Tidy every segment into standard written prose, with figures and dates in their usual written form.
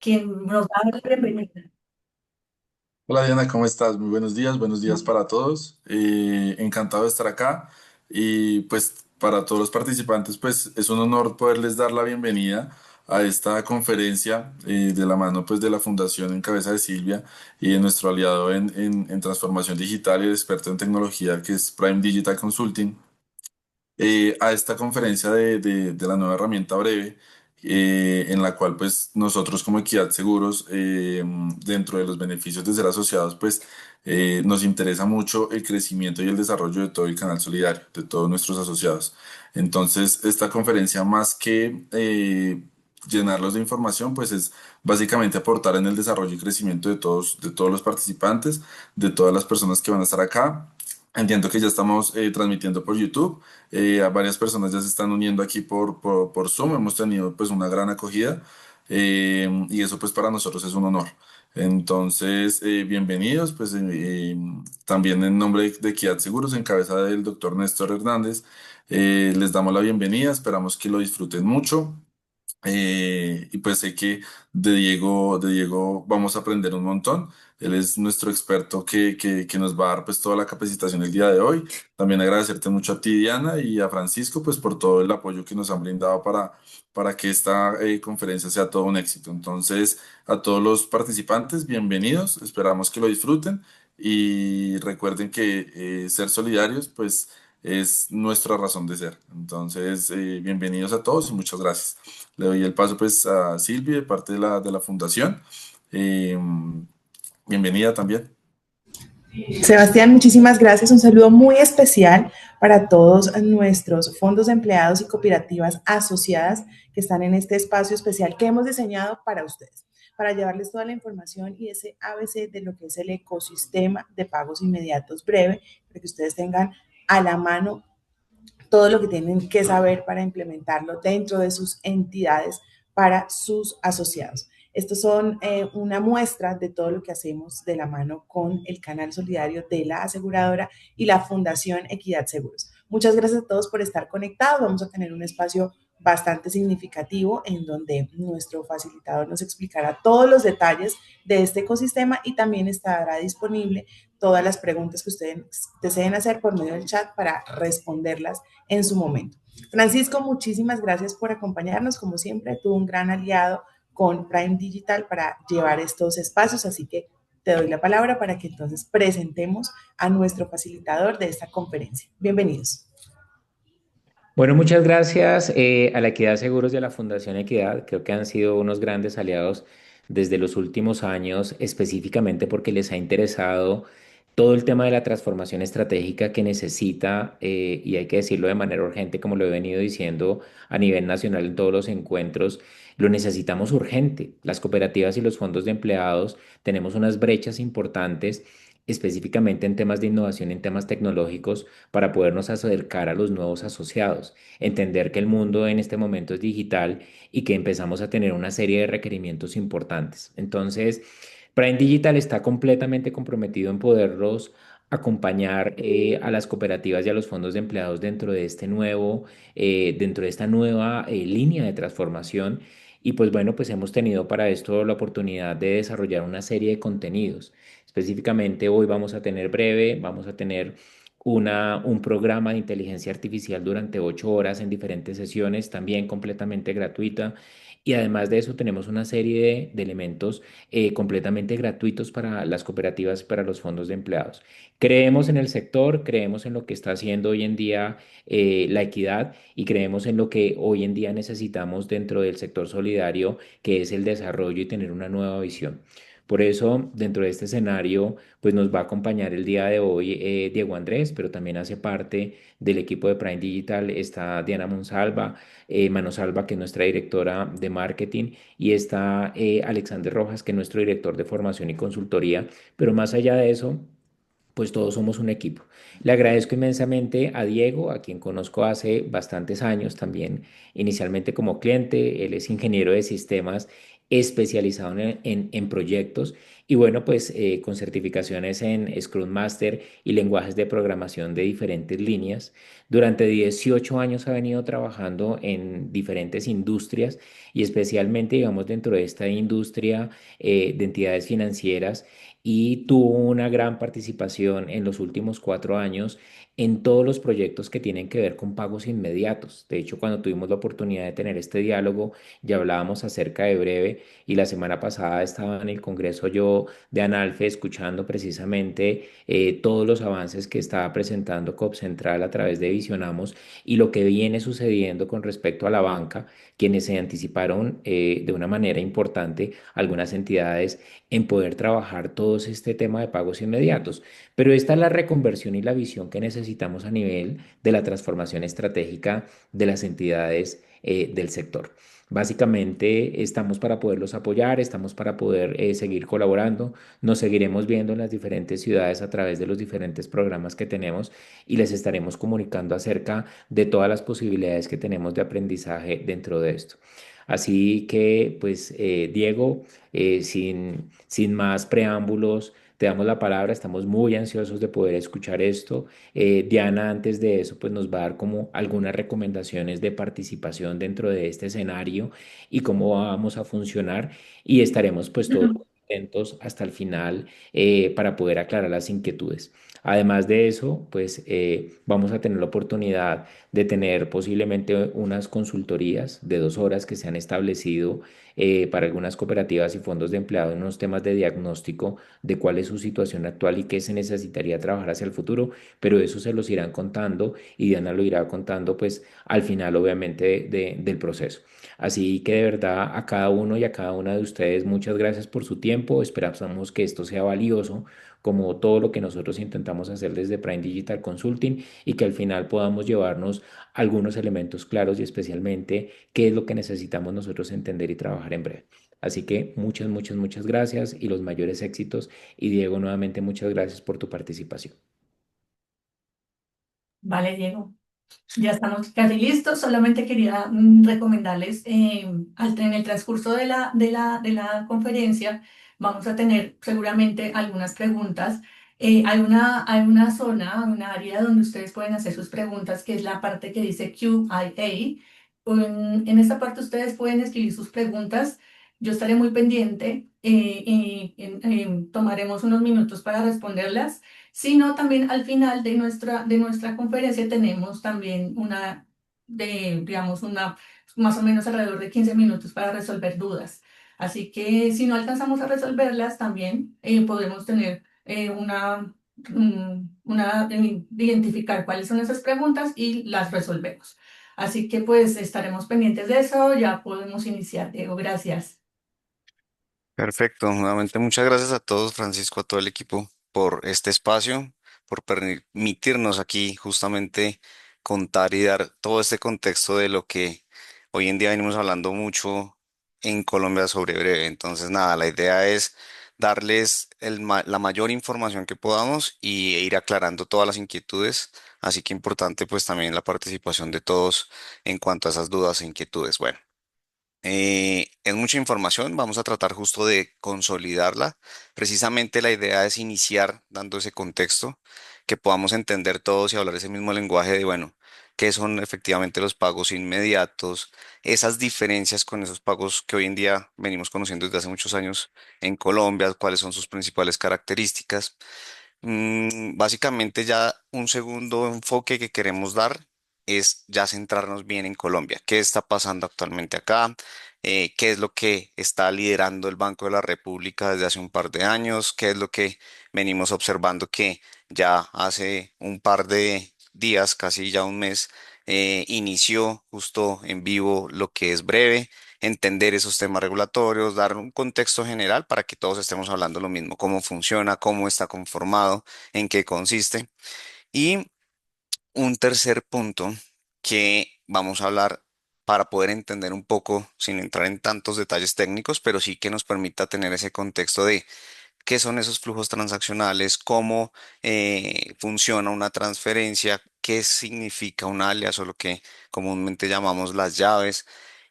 quien nos va a dar la bienvenida. Hola Diana, ¿cómo estás? Muy buenos días para todos. Encantado de estar acá y pues para todos los participantes pues es un honor poderles dar la bienvenida a esta conferencia de la mano pues de la Fundación en cabeza de Silvia y de nuestro aliado en transformación digital y el experto en tecnología que es Prime Digital Consulting a esta conferencia de la nueva herramienta Breve, en la cual pues nosotros como Equidad Seguros, dentro de los beneficios de ser asociados, pues nos interesa mucho el crecimiento y el desarrollo de todo el canal solidario, de todos nuestros asociados. Entonces, esta conferencia más que llenarlos de información, pues es básicamente aportar en el desarrollo y crecimiento de todos los participantes, de todas las personas que van a estar acá. Entiendo que ya estamos transmitiendo por YouTube. A varias personas ya se están uniendo aquí por Zoom. Hemos tenido pues una gran acogida y eso pues para nosotros es un honor. Entonces, bienvenidos, pues también en nombre de Equidad Seguros, en cabeza del doctor Néstor Hernández, les damos la bienvenida, esperamos que lo disfruten mucho. Y pues sé que de Diego vamos a aprender un montón. Él es nuestro experto que nos va a dar pues toda la capacitación el día de hoy. También agradecerte mucho a ti, Diana, y a Francisco pues por todo el apoyo que nos han brindado para que esta conferencia sea todo un éxito. Entonces, a todos los participantes, bienvenidos. Esperamos que lo disfruten y recuerden que ser solidarios pues es nuestra razón de ser. Entonces, bienvenidos a todos y muchas gracias. Le doy el paso pues a Silvia de parte de la fundación. Eh, Bienvenida también. Sebastián, muchísimas gracias. Un saludo muy especial para todos nuestros fondos de empleados y cooperativas asociadas que están en este espacio especial que hemos diseñado para ustedes, para llevarles toda la información y ese ABC de lo que es el ecosistema de pagos inmediatos breve, para que ustedes tengan a la mano todo lo que tienen que saber para implementarlo dentro de sus entidades para sus asociados. Estos son una muestra de todo lo que hacemos de la mano con el canal solidario de la aseguradora y la Fundación Equidad Seguros. Muchas gracias a todos por estar conectados. Vamos a tener un espacio bastante significativo en donde nuestro facilitador nos explicará todos los detalles de este ecosistema y también estará disponible todas las preguntas que ustedes deseen hacer por medio del chat para responderlas en su momento. Francisco, muchísimas gracias por acompañarnos. Como siempre, tuvo un gran aliado con Prime Digital para llevar estos espacios, así que te doy la palabra para que entonces presentemos a nuestro facilitador de esta conferencia. Bienvenidos. Bueno, muchas gracias a la Equidad Seguros y a la Fundación Equidad. Creo que han sido unos grandes aliados desde los últimos años, específicamente porque les ha interesado todo el tema de la transformación estratégica que necesita, y hay que decirlo de manera urgente, como lo he venido diciendo a nivel nacional en todos los encuentros, lo necesitamos urgente. Las cooperativas y los fondos de empleados tenemos unas brechas importantes, específicamente en temas de innovación, en temas tecnológicos para podernos acercar a los nuevos asociados, entender que el mundo en este momento es digital y que empezamos a tener una serie de requerimientos importantes. Entonces, Prime Digital está completamente comprometido en poderlos acompañar a las cooperativas y a los fondos de empleados dentro de esta nueva línea de transformación. Y pues bueno, pues hemos tenido para esto la oportunidad de desarrollar una serie de contenidos. Específicamente hoy vamos a tener breve, vamos a tener un programa de inteligencia artificial durante 8 horas en diferentes sesiones, también completamente gratuita. Y además de eso tenemos una serie de elementos completamente gratuitos para las cooperativas, para los fondos de empleados. Creemos en el sector, creemos en lo que está haciendo hoy en día la equidad y creemos en lo que hoy en día necesitamos dentro del sector solidario, que es el desarrollo y tener una nueva visión. Por eso, dentro de este escenario, pues nos va a acompañar el día de hoy Diego Andrés, pero también hace parte del equipo de Prime Digital, está Diana Monsalva, Manosalva, que es nuestra directora de marketing, y está Alexander Rojas, que es nuestro director de formación y consultoría. Pero más allá de eso, pues todos somos un equipo. Le agradezco inmensamente a Diego, a quien conozco hace bastantes años también, inicialmente como cliente. Él es ingeniero de sistemas especializado en proyectos y bueno, pues con certificaciones en Scrum Master y lenguajes de programación de diferentes líneas. Durante 18 años ha venido trabajando en diferentes industrias y especialmente, digamos, dentro de esta industria de entidades financieras y tuvo una gran participación en los últimos 4 años en todos los proyectos que tienen que ver con pagos inmediatos. De hecho, cuando tuvimos la oportunidad de tener este diálogo, ya hablábamos acerca de Breve y la semana pasada estaba en el Congreso yo de Analfe escuchando precisamente todos los avances que estaba presentando COP Central a través de Visionamos y lo que viene sucediendo con respecto a la banca, quienes se anticiparon de una manera importante algunas entidades en poder trabajar todo este tema de pagos inmediatos. Pero esta es la reconversión y la visión que necesitamos a nivel de la transformación estratégica de las entidades del sector. Básicamente estamos para poderlos apoyar, estamos para poder seguir colaborando, nos seguiremos viendo en las diferentes ciudades a través de los diferentes programas que tenemos y les estaremos comunicando acerca de todas las posibilidades que tenemos de aprendizaje dentro de esto. Así que, pues, Diego, sin más preámbulos, te damos la palabra, estamos muy ansiosos de poder escuchar esto. Diana, antes de eso, pues nos va a dar como algunas recomendaciones de participación dentro de este escenario y cómo vamos a funcionar y estaremos pues todos atentos hasta el final para poder aclarar las inquietudes. Además de eso, pues vamos a tener la oportunidad de tener posiblemente unas consultorías de 2 horas que se han establecido para algunas cooperativas y fondos de empleado en unos temas de diagnóstico de cuál es su situación actual y qué se necesitaría trabajar hacia el futuro, pero eso se los irán contando y Diana lo irá contando pues al final obviamente del proceso. Así que de verdad a cada uno y a cada una de ustedes muchas gracias por su tiempo, esperamos que esto sea valioso como todo lo que nosotros intentamos hacer desde Prime Digital Consulting y que al final podamos llevarnos algunos elementos claros y especialmente qué es lo que necesitamos nosotros entender y trabajar en breve. Así que muchas, muchas, muchas gracias y los mayores éxitos. Y Diego, nuevamente muchas gracias por tu participación. Vale, Diego. Ya estamos casi listos. Solamente quería recomendarles, en el transcurso de la conferencia, vamos a tener seguramente algunas preguntas. Hay una zona, un área donde ustedes pueden hacer sus preguntas, que es la parte que dice Q&A. En esta parte ustedes pueden escribir sus preguntas. Yo estaré muy pendiente y tomaremos unos minutos para responderlas, sino también al final de nuestra conferencia tenemos también digamos, más o menos alrededor de 15 minutos para resolver dudas. Así que si no alcanzamos a resolverlas, también podemos tener identificar cuáles son esas preguntas y las resolvemos. Así que pues estaremos pendientes de eso, ya podemos iniciar, Diego, gracias. Perfecto. Nuevamente, muchas gracias a todos, Francisco, a todo el equipo por este espacio, por permitirnos aquí justamente contar y dar todo este contexto de lo que hoy en día venimos hablando mucho en Colombia sobre Breve. Entonces, nada, la idea es darles la mayor información que podamos y ir aclarando todas las inquietudes. Así que importante pues también la participación de todos en cuanto a esas dudas e inquietudes. Bueno. Es mucha información, vamos a tratar justo de consolidarla. Precisamente la idea es iniciar dando ese contexto, que podamos entender todos y hablar ese mismo lenguaje de, bueno, qué son efectivamente los pagos inmediatos, esas diferencias con esos pagos que hoy en día venimos conociendo desde hace muchos años en Colombia, cuáles son sus principales características. Básicamente ya un segundo enfoque que queremos dar es ya centrarnos bien en Colombia. ¿Qué está pasando actualmente acá? ¿Qué es lo que está liderando el Banco de la República desde hace un par de años? ¿Qué es lo que venimos observando que ya hace un par de días, casi ya un mes, inició justo en vivo lo que es breve? Entender esos temas regulatorios, dar un contexto general para que todos estemos hablando lo mismo, cómo funciona, cómo está conformado, en qué consiste. Y un tercer punto que vamos a hablar para poder entender un poco, sin entrar en tantos detalles técnicos, pero sí que nos permita tener ese contexto de qué son esos flujos transaccionales, cómo funciona una transferencia, qué significa un alias o lo que comúnmente llamamos las llaves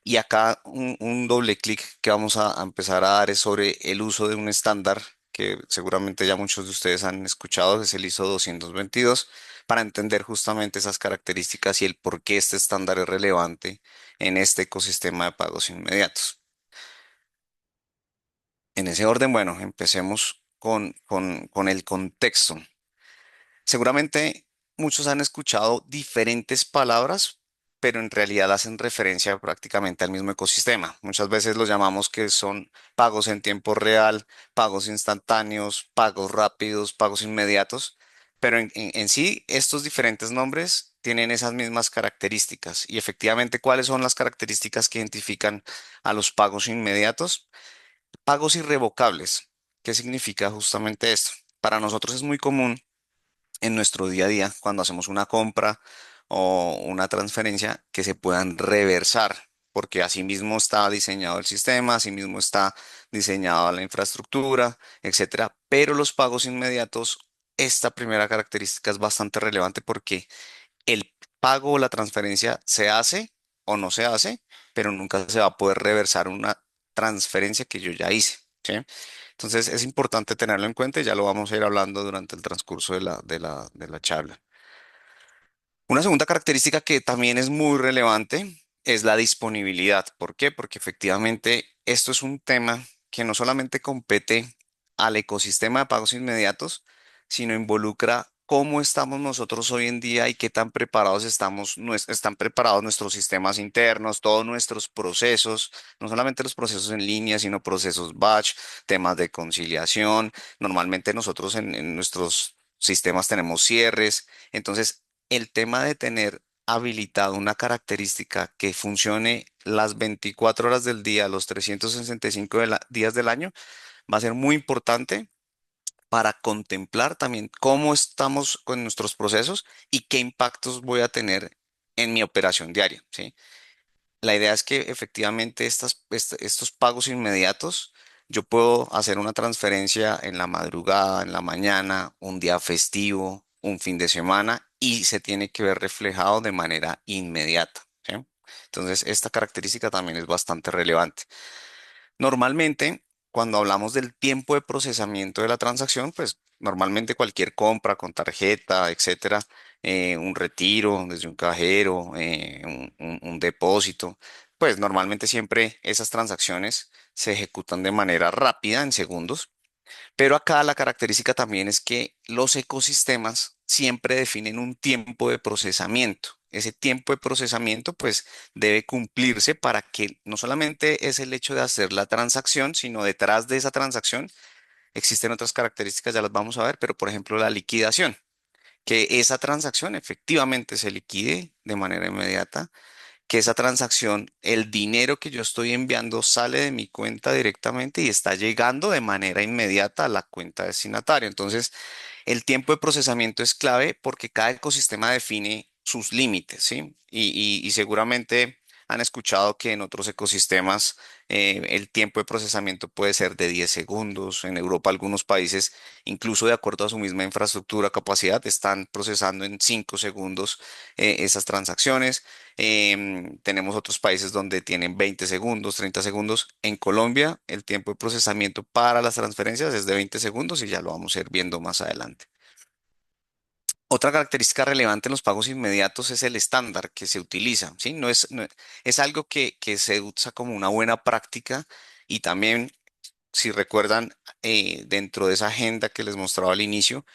Y acá un doble clic que vamos a empezar a dar es sobre el uso de un estándar que seguramente ya muchos de ustedes han escuchado, que es el ISO 222, para entender justamente esas características y el por qué este estándar es relevante en este ecosistema de pagos inmediatos. En ese orden, bueno, empecemos con el contexto. Seguramente muchos han escuchado diferentes palabras, pero en realidad hacen referencia prácticamente al mismo ecosistema. Muchas veces los llamamos que son pagos en tiempo real, pagos instantáneos, pagos rápidos, pagos inmediatos, pero en sí estos diferentes nombres tienen esas mismas características. Y efectivamente, ¿cuáles son las características que identifican a los pagos inmediatos? Pagos irrevocables. ¿Qué significa justamente esto? Para nosotros es muy común en nuestro día a día cuando hacemos una compra o una transferencia que se puedan reversar, porque así mismo está diseñado el sistema, así mismo está diseñada la infraestructura, etcétera. Pero los pagos inmediatos, esta primera característica es bastante relevante porque el pago o la transferencia se hace o no se hace, pero nunca se va a poder reversar una transferencia que yo ya hice. ¿Sí? Entonces es importante tenerlo en cuenta y ya lo vamos a ir hablando durante el transcurso de la charla. Una segunda característica que también es muy relevante es la disponibilidad. ¿Por qué? Porque efectivamente esto es un tema que no solamente compete al ecosistema de pagos inmediatos, sino involucra cómo estamos nosotros hoy en día y qué tan preparados están preparados nuestros sistemas internos, todos nuestros procesos, no solamente los procesos en línea, sino procesos batch, temas de conciliación. Normalmente nosotros en nuestros sistemas tenemos cierres. Entonces, el tema de tener habilitado una característica que funcione las 24 horas del día, los 365 días del año, va a ser muy importante para contemplar también cómo estamos con nuestros procesos y qué impactos voy a tener en mi operación diaria, ¿sí? La idea es que efectivamente estos pagos inmediatos, yo puedo hacer una transferencia en la madrugada, en la mañana, un día festivo, un fin de semana y se tiene que ver reflejado de manera inmediata. ¿Sí? Entonces, esta característica también es bastante relevante. Normalmente, cuando hablamos del tiempo de procesamiento de la transacción, pues normalmente cualquier compra con tarjeta, etcétera, un retiro desde un cajero, un depósito, pues normalmente siempre esas transacciones se ejecutan de manera rápida, en segundos, pero acá la característica también es que los ecosistemas siempre definen un tiempo de procesamiento. Ese tiempo de procesamiento pues debe cumplirse para que no solamente es el hecho de hacer la transacción, sino detrás de esa transacción existen otras características, ya las vamos a ver, pero por ejemplo la liquidación, que esa transacción efectivamente se liquide de manera inmediata, que esa transacción, el dinero que yo estoy enviando sale de mi cuenta directamente y está llegando de manera inmediata a la cuenta destinataria. Entonces, el tiempo de procesamiento es clave porque cada ecosistema define sus límites, ¿sí? Y seguramente han escuchado que en otros ecosistemas el tiempo de procesamiento puede ser de 10 segundos. En Europa, algunos países, incluso de acuerdo a su misma infraestructura, capacidad, están procesando en 5 segundos esas transacciones. Tenemos otros países donde tienen 20 segundos, 30 segundos. En Colombia, el tiempo de procesamiento para las transferencias es de 20 segundos y ya lo vamos a ir viendo más adelante. Otra característica relevante en los pagos inmediatos es el estándar que se utiliza, ¿sí? Es algo que se usa como una buena práctica y también, si recuerdan, dentro de esa agenda que les mostraba al inicio,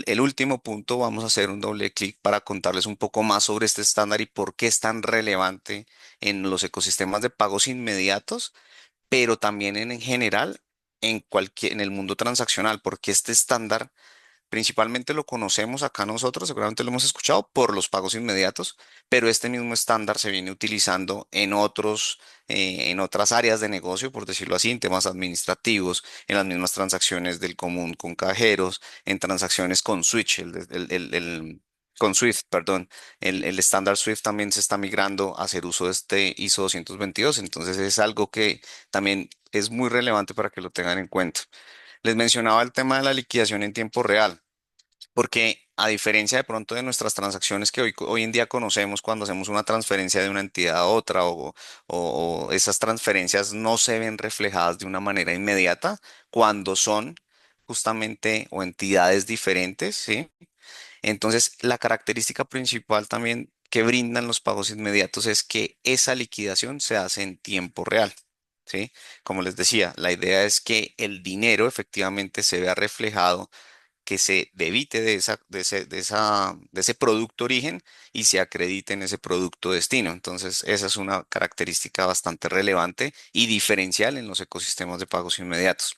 el último punto, vamos a hacer un doble clic para contarles un poco más sobre este estándar y por qué es tan relevante en los ecosistemas de pagos inmediatos, pero también en general en el mundo transaccional, porque este estándar principalmente lo conocemos acá nosotros, seguramente lo hemos escuchado por los pagos inmediatos, pero este mismo estándar se viene utilizando en otras áreas de negocio, por decirlo así, en temas administrativos, en las mismas transacciones del común con cajeros, en transacciones con Switch, con Swift, perdón. El estándar Swift también se está migrando a hacer uso de este ISO 222, entonces es algo que también es muy relevante para que lo tengan en cuenta. Les mencionaba el tema de la liquidación en tiempo real. Porque a diferencia de pronto de nuestras transacciones que hoy en día conocemos cuando hacemos una transferencia de una entidad a otra o esas transferencias no se ven reflejadas de una manera inmediata cuando son justamente o entidades diferentes, ¿sí? Entonces, la característica principal también que brindan los pagos inmediatos es que esa liquidación se hace en tiempo real. ¿Sí? Como les decía, la idea es que el dinero efectivamente se vea reflejado, que se debite de ese producto origen y se acredite en ese producto destino. Entonces, esa es una característica bastante relevante y diferencial en los ecosistemas de pagos inmediatos.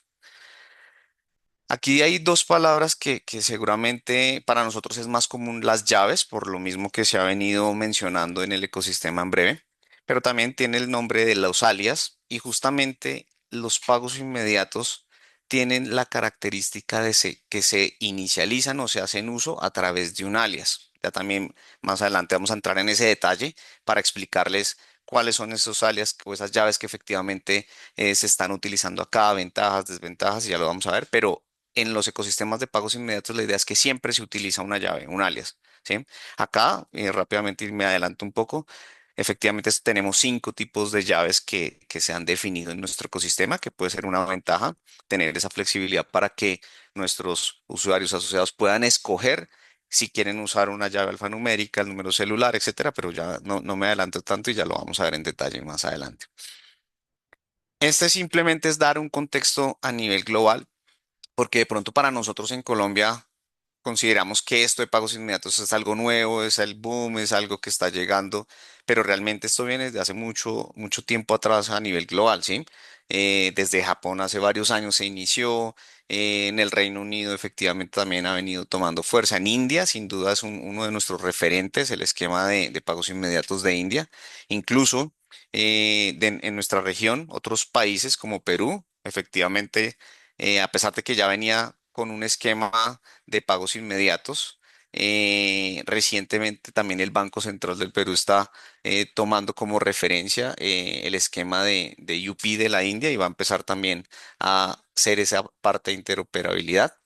Aquí hay dos palabras que seguramente para nosotros es más común las llaves, por lo mismo que se ha venido mencionando en el ecosistema en breve, pero también tiene el nombre de los alias y justamente los pagos inmediatos tienen la característica que se inicializan o se hacen uso a través de un alias. Ya también más adelante vamos a entrar en ese detalle para explicarles cuáles son esos alias o esas llaves que efectivamente se están utilizando acá, ventajas, desventajas, y ya lo vamos a ver, pero en los ecosistemas de pagos inmediatos la idea es que siempre se utiliza una llave, un alias, ¿sí? Acá, rápidamente me adelanto un poco, efectivamente tenemos 5 tipos de llaves que se han definido en nuestro ecosistema, que puede ser una ventaja tener esa flexibilidad para que nuestros usuarios asociados puedan escoger si quieren usar una llave alfanumérica, el número celular, etcétera, pero ya no me adelanto tanto y ya lo vamos a ver en detalle más adelante. Este simplemente es dar un contexto a nivel global porque de pronto para nosotros en Colombia consideramos que esto de pagos inmediatos es algo nuevo, es el boom, es algo que está llegando, pero realmente esto viene desde hace mucho tiempo atrás a nivel global, ¿sí? Desde Japón hace varios años se inició, en el Reino Unido efectivamente también ha venido tomando fuerza. En India, sin duda, es uno de nuestros referentes, el esquema de pagos inmediatos de India. Incluso en nuestra región, otros países como Perú, efectivamente a pesar de que ya venía con un esquema de pagos inmediatos. Recientemente también el Banco Central del Perú está tomando como referencia el esquema de UP de la India y va a empezar también a hacer esa parte de interoperabilidad.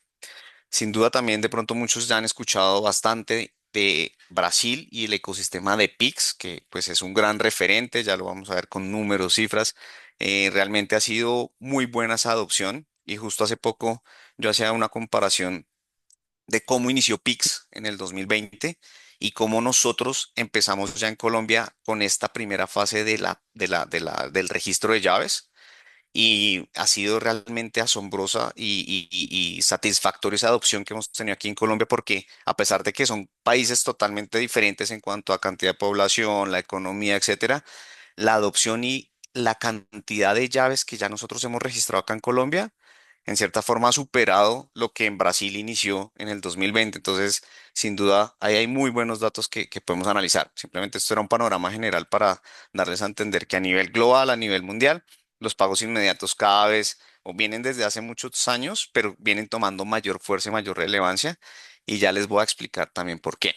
Sin duda también de pronto muchos ya han escuchado bastante de Brasil y el ecosistema de Pix, que pues es un gran referente, ya lo vamos a ver con números, cifras. Realmente ha sido muy buena esa adopción y justo hace poco yo hacía una comparación de cómo inició Pix en el 2020 y cómo nosotros empezamos ya en Colombia con esta primera fase del registro de llaves y ha sido realmente asombrosa y satisfactoria esa adopción que hemos tenido aquí en Colombia porque a pesar de que son países totalmente diferentes en cuanto a cantidad de población, la economía, etcétera, la adopción y la cantidad de llaves que ya nosotros hemos registrado acá en Colombia, en cierta forma ha superado lo que en Brasil inició en el 2020. Entonces, sin duda, ahí hay muy buenos datos que podemos analizar. Simplemente esto era un panorama general para darles a entender que a nivel global, a nivel mundial, los pagos inmediatos cada vez o vienen desde hace muchos años, pero vienen tomando mayor fuerza y mayor relevancia. Y ya les voy a explicar también por qué.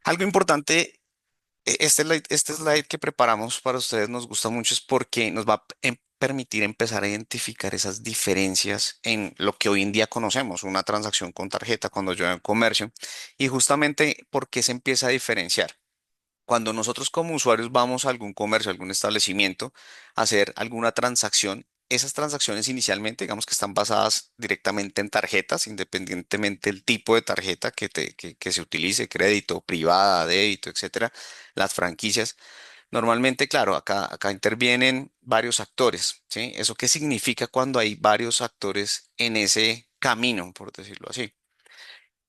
Algo importante, este slide que preparamos para ustedes nos gusta mucho es porque nos va a permitir empezar a identificar esas diferencias en lo que hoy en día conocemos, una transacción con tarjeta cuando yo en comercio, y justamente por qué se empieza a diferenciar. Cuando nosotros como usuarios vamos a algún comercio, algún establecimiento, a hacer alguna transacción, esas transacciones inicialmente, digamos que están basadas directamente en tarjetas, independientemente del tipo de tarjeta que se utilice, crédito, privada, débito, etcétera, las franquicias. Normalmente, claro, acá intervienen varios actores, ¿sí? ¿Eso qué significa cuando hay varios actores en ese camino, por decirlo así?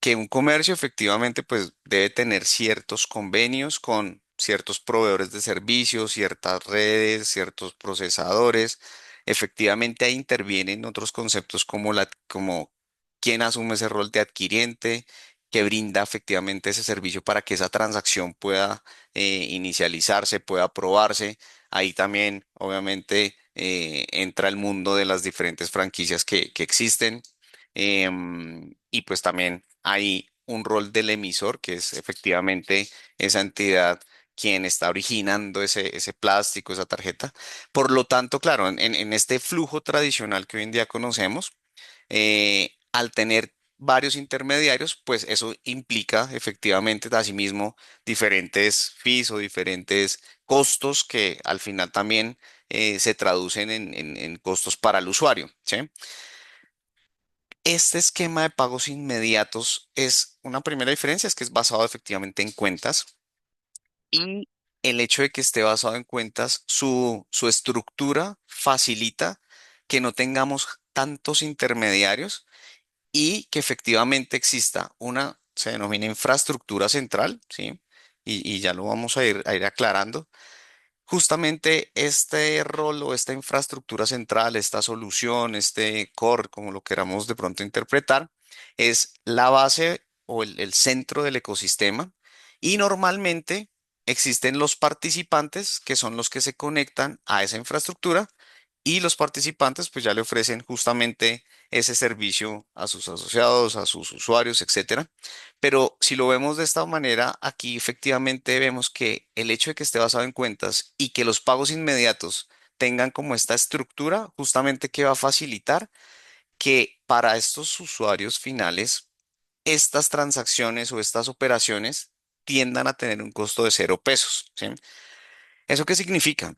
Que un comercio efectivamente pues debe tener ciertos convenios con ciertos proveedores de servicios, ciertas redes, ciertos procesadores. Efectivamente ahí intervienen otros conceptos como quién asume ese rol de adquiriente, que brinda efectivamente ese servicio para que esa transacción pueda inicializarse, pueda aprobarse. Ahí también obviamente entra el mundo de las diferentes franquicias que existen. Y pues también hay un rol del emisor, que es efectivamente esa entidad quien está originando ese plástico, esa tarjeta. Por lo tanto, claro, en este flujo tradicional que hoy en día conocemos, al tener varios intermediarios, pues eso implica efectivamente, asimismo, diferentes fees o diferentes costos que al final también se traducen en costos para el usuario, ¿sí? Este esquema de pagos inmediatos es una primera diferencia, es que es basado efectivamente en cuentas y el hecho de que esté basado en cuentas, su estructura facilita que no tengamos tantos intermediarios y que efectivamente exista una, se denomina infraestructura central, ¿sí? Y ya lo vamos a ir aclarando. Justamente este rol o esta infraestructura central, esta solución, este core, como lo queramos de pronto interpretar, es la base o el centro del ecosistema y normalmente existen los participantes que son los que se conectan a esa infraestructura y los participantes pues ya le ofrecen justamente ese servicio a sus asociados, a sus usuarios, etcétera. Pero si lo vemos de esta manera, aquí efectivamente vemos que el hecho de que esté basado en cuentas y que los pagos inmediatos tengan como esta estructura, justamente que va a facilitar que para estos usuarios finales, estas transacciones o estas operaciones tiendan a tener un costo de 0 pesos, ¿sí? ¿Eso qué significa?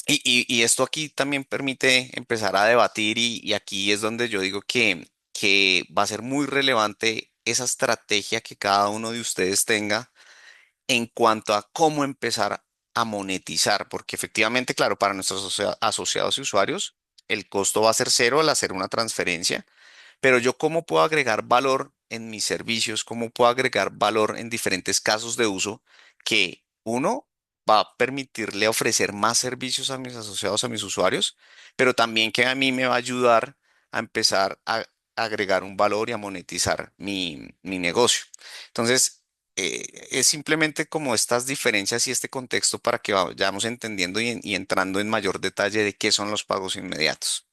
Y esto aquí también permite empezar a debatir y aquí es donde yo digo que va a ser muy relevante esa estrategia que cada uno de ustedes tenga en cuanto a cómo empezar a monetizar, porque efectivamente, claro, para nuestros asociados y usuarios, el costo va a ser cero al hacer una transferencia, pero yo cómo puedo agregar valor en mis servicios, cómo puedo agregar valor en diferentes casos de uso que uno va a permitirle ofrecer más servicios a mis asociados, a mis usuarios, pero también que a mí me va a ayudar a empezar a agregar un valor y a monetizar mi negocio. Entonces, es simplemente como estas diferencias y este contexto para que vayamos entendiendo y entrando en mayor detalle de qué son los pagos inmediatos.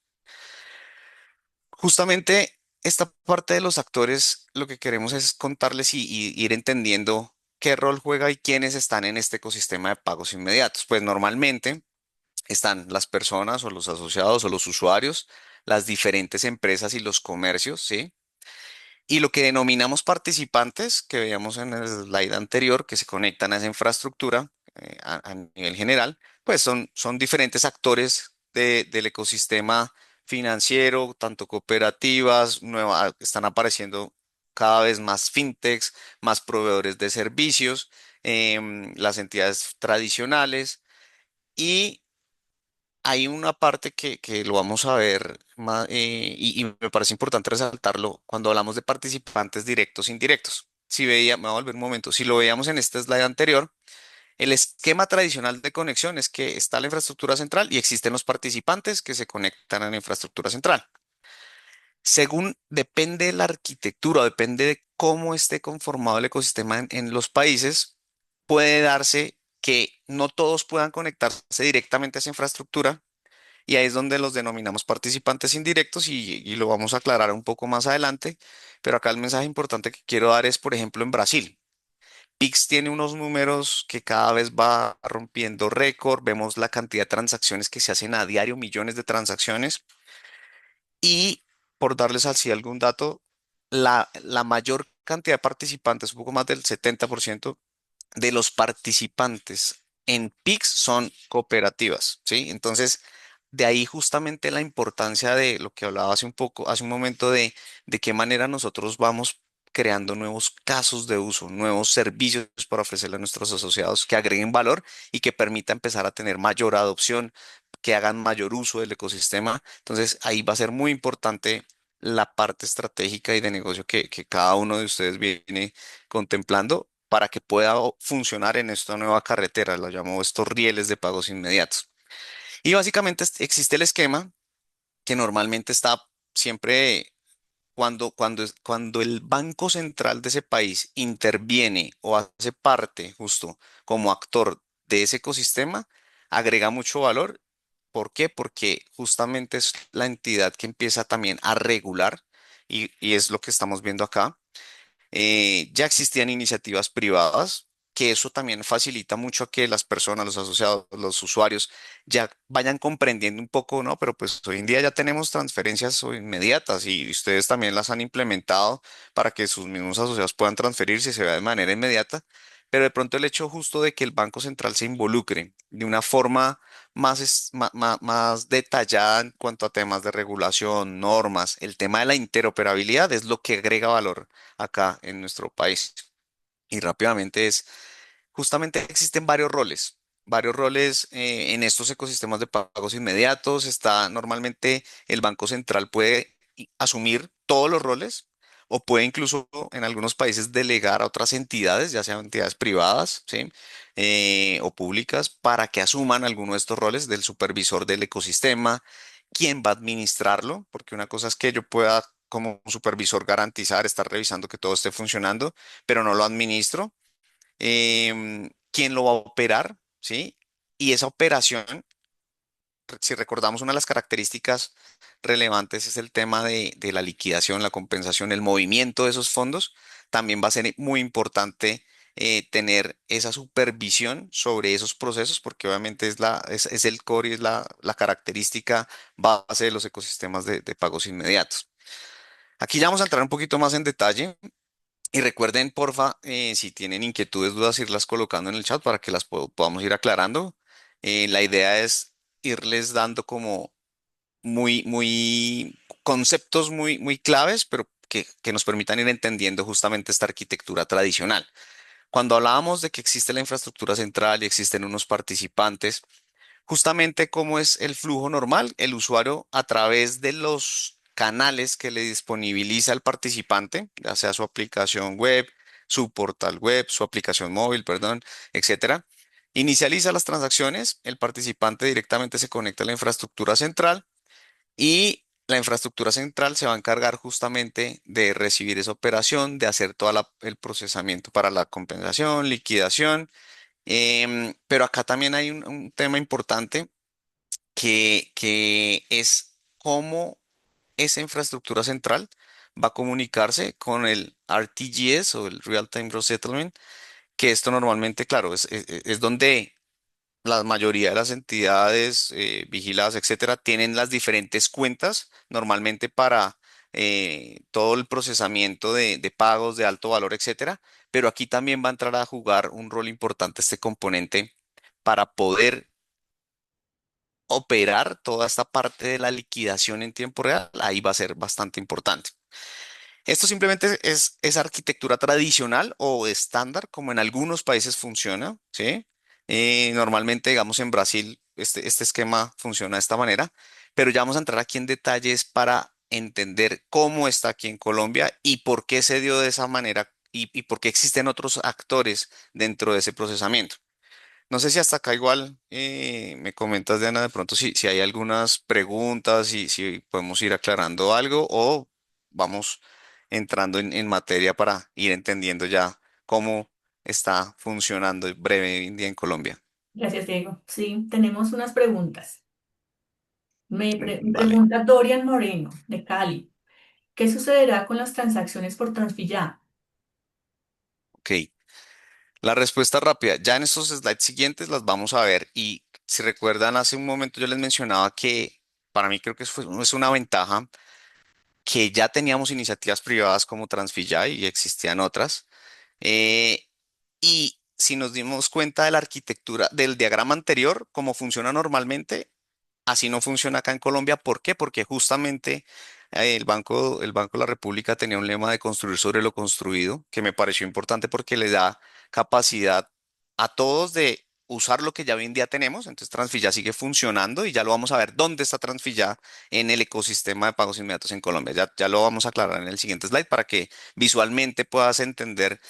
Justamente esta parte de los actores, lo que queremos es contarles y ir entendiendo qué rol juega y quiénes están en este ecosistema de pagos inmediatos. Pues normalmente están las personas o los asociados o los usuarios, las diferentes empresas y los comercios, ¿sí? Y lo que denominamos participantes, que veíamos en el slide anterior, que se conectan a esa infraestructura a nivel general, pues son diferentes actores del ecosistema financiero, tanto cooperativas, están apareciendo cada vez más fintechs, más proveedores de servicios, las entidades tradicionales y hay una parte que lo vamos a ver y me parece importante resaltarlo cuando hablamos de participantes directos e indirectos. Si veía, me voy a volver un momento, si lo veíamos en este slide anterior, el esquema tradicional de conexión es que está la infraestructura central y existen los participantes que se conectan a la infraestructura central. Según depende de la arquitectura, depende de cómo esté conformado el ecosistema en los países, puede darse que no todos puedan conectarse directamente a esa infraestructura y ahí es donde los denominamos participantes indirectos y lo vamos a aclarar un poco más adelante. Pero acá el mensaje importante que quiero dar es, por ejemplo, en Brasil. Pix tiene unos números que cada vez va rompiendo récord. Vemos la cantidad de transacciones que se hacen a diario, millones de transacciones. Y por darles así algún dato, la mayor cantidad de participantes, un poco más del 70% de los participantes en PIX son cooperativas, ¿sí? Entonces, de ahí justamente la importancia de lo que hablaba hace un poco, hace un momento de qué manera nosotros vamos creando nuevos casos de uso, nuevos servicios para ofrecerle a nuestros asociados que agreguen valor y que permita empezar a tener mayor adopción, que hagan mayor uso del ecosistema. Entonces, ahí va a ser muy importante la parte estratégica y de negocio que cada uno de ustedes viene contemplando para que pueda funcionar en esta nueva carretera, lo llamo estos rieles de pagos inmediatos. Y básicamente existe el esquema que normalmente está siempre cuando el Banco Central de ese país interviene o hace parte justo como actor de ese ecosistema, agrega mucho valor. ¿Por qué? Porque justamente es la entidad que empieza también a regular y es lo que estamos viendo acá. Ya existían iniciativas privadas que eso también facilita mucho a que las personas, los asociados, los usuarios ya vayan comprendiendo un poco, ¿no? Pero pues hoy en día ya tenemos transferencias inmediatas y ustedes también las han implementado para que sus mismos asociados puedan transferirse y se vea de manera inmediata. Pero de pronto el hecho justo de que el Banco Central se involucre de una forma más detallada en cuanto a temas de regulación, normas, el tema de la interoperabilidad es lo que agrega valor acá en nuestro país. Y rápidamente es, justamente existen varios roles en estos ecosistemas de pagos inmediatos. Está normalmente el Banco Central puede asumir todos los roles o puede incluso en algunos países delegar a otras entidades, ya sean entidades privadas, ¿sí? O públicas, para que asuman alguno de estos roles del supervisor del ecosistema, quién va a administrarlo, porque una cosa es que yo pueda como supervisor garantizar, estar revisando que todo esté funcionando, pero no lo administro. ¿Quién lo va a operar? ¿Sí? Y esa operación, si recordamos, una de las características relevantes es el tema de la liquidación, la compensación, el movimiento de esos fondos. También va a ser muy importante tener esa supervisión sobre esos procesos, porque obviamente es el core y es la característica base de los ecosistemas de pagos inmediatos. Aquí ya vamos a entrar un poquito más en detalle. Y recuerden, porfa, si tienen inquietudes, dudas, irlas colocando en el chat para que las podamos ir aclarando. La idea es irles dando como muy conceptos muy claves, pero que nos permitan ir entendiendo justamente esta arquitectura tradicional. Cuando hablábamos de que existe la infraestructura central y existen unos participantes, justamente cómo es el flujo normal, el usuario a través de los canales que le disponibiliza el participante, ya sea su aplicación web, su portal web, su aplicación móvil, perdón, etcétera. Inicializa las transacciones, el participante directamente se conecta a la infraestructura central y la infraestructura central se va a encargar justamente de recibir esa operación, de hacer todo el procesamiento para la compensación, liquidación. Pero acá también hay un tema importante que es cómo esa infraestructura central va a comunicarse con el RTGS o el Real Time Gross Settlement, que esto normalmente, claro, es donde la mayoría de las entidades vigiladas, etcétera, tienen las diferentes cuentas normalmente para todo el procesamiento de pagos de alto valor, etcétera. Pero aquí también va a entrar a jugar un rol importante este componente para poder operar toda esta parte de la liquidación en tiempo real. Ahí va a ser bastante importante. Esto simplemente es arquitectura tradicional o estándar, como en algunos países funciona, ¿sí? Normalmente, digamos, en Brasil, este esquema funciona de esta manera, pero ya vamos a entrar aquí en detalles para entender cómo está aquí en Colombia y por qué se dio de esa manera y por qué existen otros actores dentro de ese procesamiento. No sé si hasta acá igual me comentas, Diana, de pronto si hay algunas preguntas y si podemos ir aclarando algo o vamos entrando en materia para ir entendiendo ya cómo está funcionando breve hoy en día en Colombia. Gracias, Diego. Sí, tenemos unas preguntas. Vale, Pregunta Dorian Moreno, de Cali. ¿Qué sucederá con las transacciones por Transfilla? ok. La respuesta rápida, ya en estos slides siguientes las vamos a ver y si recuerdan hace un momento yo les mencionaba que para mí creo que es una ventaja que ya teníamos iniciativas privadas como Transfilla y existían otras. eh, y si nos dimos cuenta de la arquitectura del diagrama anterior, cómo funciona normalmente, así no funciona acá en Colombia. ¿Por qué? Porque justamente el Banco de la República tenía un lema de construir sobre lo construido, que me pareció importante porque le da capacidad a todos de usar lo que ya hoy en día tenemos. Entonces Transfilla sigue funcionando y ya lo vamos a ver dónde está Transfilla en el ecosistema de pagos inmediatos en Colombia. Ya lo vamos a aclarar en el siguiente slide para que visualmente puedas entender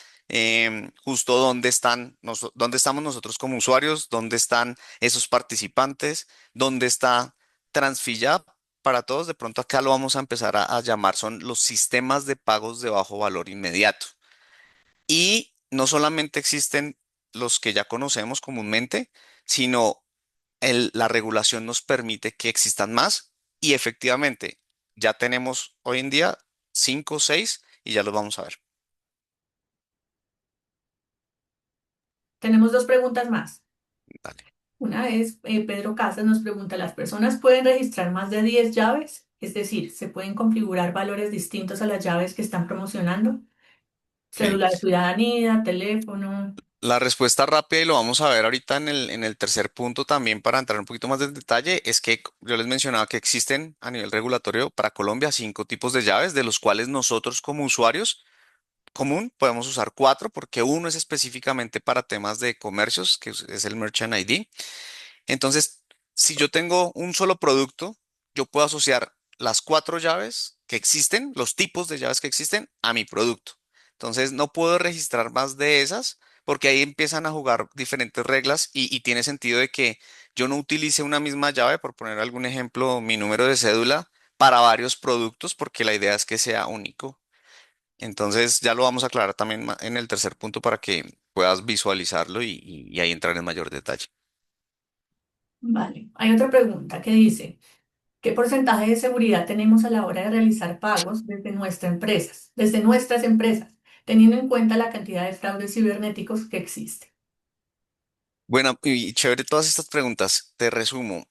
justo dónde estamos nosotros como usuarios, dónde están esos participantes, dónde está Transfilla para todos. De pronto acá lo vamos a empezar a llamar, son los sistemas de pagos de bajo valor inmediato. Y no solamente existen los que ya conocemos comúnmente, sino la regulación nos permite que existan más y efectivamente ya tenemos hoy en día 5 o 6 y ya los vamos a ver. Tenemos dos preguntas más. Dale. Una es, Pedro Casas nos pregunta, ¿las personas pueden registrar más de 10 llaves? Es decir, ¿se pueden configurar valores distintos a las llaves que están promocionando? Ok. Cédula de ciudadanía, teléfono. La respuesta rápida, y lo vamos a ver ahorita en el tercer punto también para entrar un poquito más en detalle, es que yo les mencionaba que existen a nivel regulatorio para Colombia 5 tipos de llaves, de los cuales nosotros como usuarios común podemos usar 4, porque uno es específicamente para temas de comercios, que es el Merchant ID. Entonces, si yo tengo un solo producto, yo puedo asociar las 4 llaves que existen, los tipos de llaves que existen, a mi producto. Entonces, no puedo registrar más de esas porque ahí empiezan a jugar diferentes reglas y tiene sentido de que yo no utilice una misma llave, por poner algún ejemplo, mi número de cédula para varios productos porque la idea es que sea único. Entonces, ya lo vamos a aclarar también en el tercer punto para que puedas visualizarlo y ahí entrar en mayor detalle. Vale. Hay otra pregunta que dice, ¿qué porcentaje de seguridad tenemos a la hora de realizar pagos desde nuestras empresas, teniendo en cuenta la cantidad de fraudes cibernéticos que existen? Bueno, y chévere todas estas preguntas. Te resumo.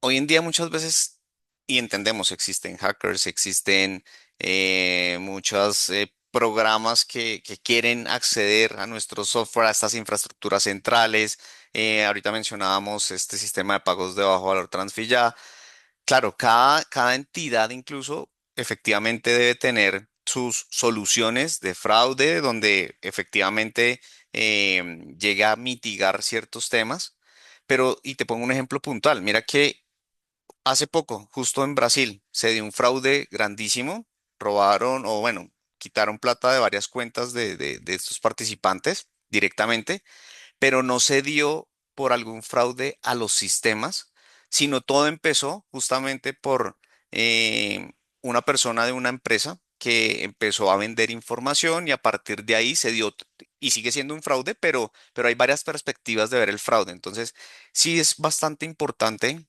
Hoy en día muchas veces, y entendemos, existen hackers, existen muchos programas que quieren acceder a nuestro software, a estas infraestructuras centrales. Ahorita mencionábamos este sistema de pagos de bajo valor Transfilla. Claro, cada entidad incluso efectivamente debe tener sus soluciones de fraude donde efectivamente llega a mitigar ciertos temas. Pero, y te pongo un ejemplo puntual, mira que hace poco, justo en Brasil, se dio un fraude grandísimo, robaron o bueno, quitaron plata de varias cuentas de estos participantes directamente, pero no se dio por algún fraude a los sistemas, sino todo empezó justamente por una persona de una empresa que empezó a vender información y a partir de ahí se dio, y sigue siendo un fraude, pero hay varias perspectivas de ver el fraude. Entonces, sí es bastante importante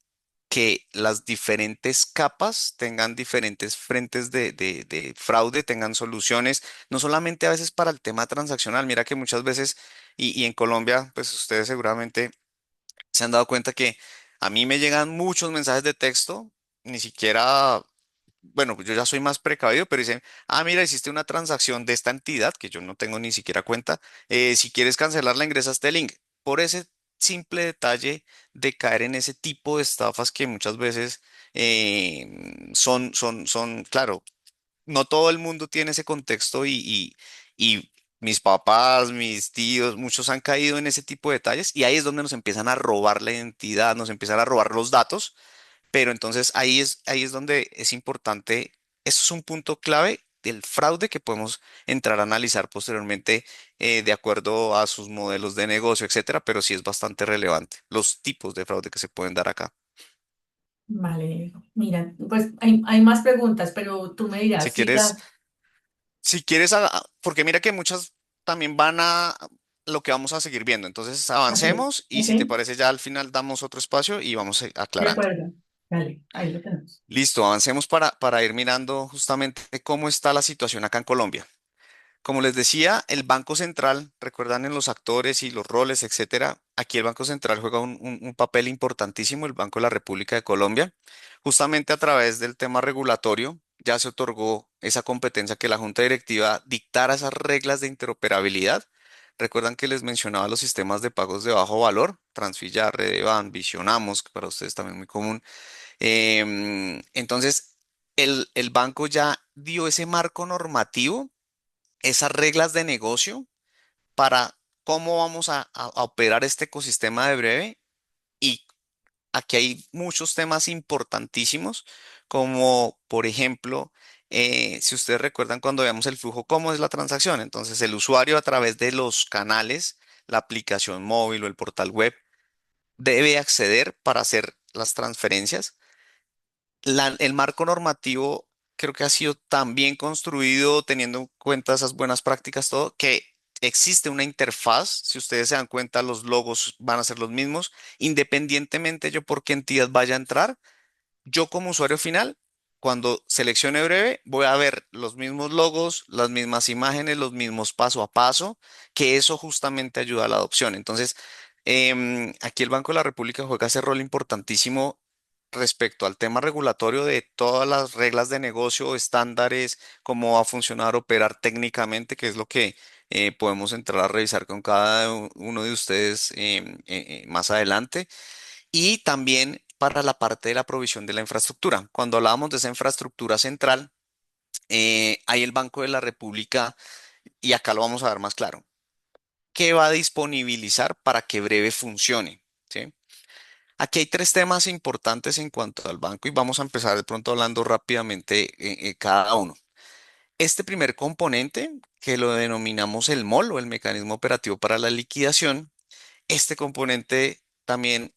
que las diferentes capas tengan diferentes frentes de fraude, tengan soluciones, no solamente a veces para el tema transaccional. Mira que muchas veces y en Colombia, pues ustedes seguramente se han dado cuenta que a mí me llegan muchos mensajes de texto, ni siquiera, bueno, pues yo ya soy más precavido, pero dicen, ah, mira, hiciste una transacción de esta entidad, que yo no tengo ni siquiera cuenta, si quieres cancelarla, ingresa este link. Por ese simple detalle de caer en ese tipo de estafas que muchas veces claro, no todo el mundo tiene ese contexto y mis papás, mis tíos, muchos han caído en ese tipo de detalles y ahí es donde nos empiezan a robar la identidad, nos empiezan a robar los datos, pero entonces ahí es donde es importante, eso es un punto clave del fraude que podemos entrar a analizar posteriormente de acuerdo a sus modelos de negocio, etcétera, pero sí es bastante relevante los tipos de fraude que se pueden dar acá. Vale, mira, pues hay más preguntas, pero tú me Si dirás si quieres, las... si quieres, porque mira que muchas también van a lo que vamos a seguir viendo. Entonces Ok, avancemos y ok, si te parece ya al final damos otro espacio y vamos de aclarando. acuerdo. Dale, ahí lo tenemos. Listo, avancemos para ir mirando justamente cómo está la situación acá en Colombia. Como les decía, el Banco Central, recuerdan en los actores y los roles, etcétera, aquí el Banco Central juega un papel importantísimo, el Banco de la República de Colombia, justamente a través del tema regulatorio, ya se otorgó esa competencia que la Junta Directiva dictara esas reglas de interoperabilidad. Recuerdan que les mencionaba los sistemas de pagos de bajo valor, Transfilla, Redeban, Visionamos, que para ustedes también es muy común. Entonces, el banco ya dio ese marco normativo, esas reglas de negocio para cómo vamos a operar este ecosistema de breve. Y aquí hay muchos temas importantísimos, como por ejemplo, si ustedes recuerdan cuando veamos el flujo, cómo es la transacción. Entonces, el usuario a través de los canales, la aplicación móvil o el portal web, debe acceder para hacer las transferencias. El marco normativo creo que ha sido tan bien construido, teniendo en cuenta esas buenas prácticas, todo, que existe una interfaz. Si ustedes se dan cuenta, los logos van a ser los mismos, independientemente yo por qué entidad vaya a entrar. Yo como usuario final, cuando seleccione breve, voy a ver los mismos logos, las mismas imágenes, los mismos paso a paso, que eso justamente ayuda a la adopción. Entonces, aquí el Banco de la República juega ese rol importantísimo respecto al tema regulatorio de todas las reglas de negocio, estándares, cómo va a funcionar, operar técnicamente, que es lo que podemos entrar a revisar con cada uno de ustedes más adelante. Y también para la parte de la provisión de la infraestructura. Cuando hablábamos de esa infraestructura central, hay el Banco de la República, y acá lo vamos a ver más claro, ¿qué va a disponibilizar para que Breve funcione? ¿Sí? Aquí hay tres temas importantes en cuanto al banco y vamos a empezar de pronto hablando rápidamente cada uno. Este primer componente, que lo denominamos el MOL o el mecanismo operativo para la liquidación, este componente también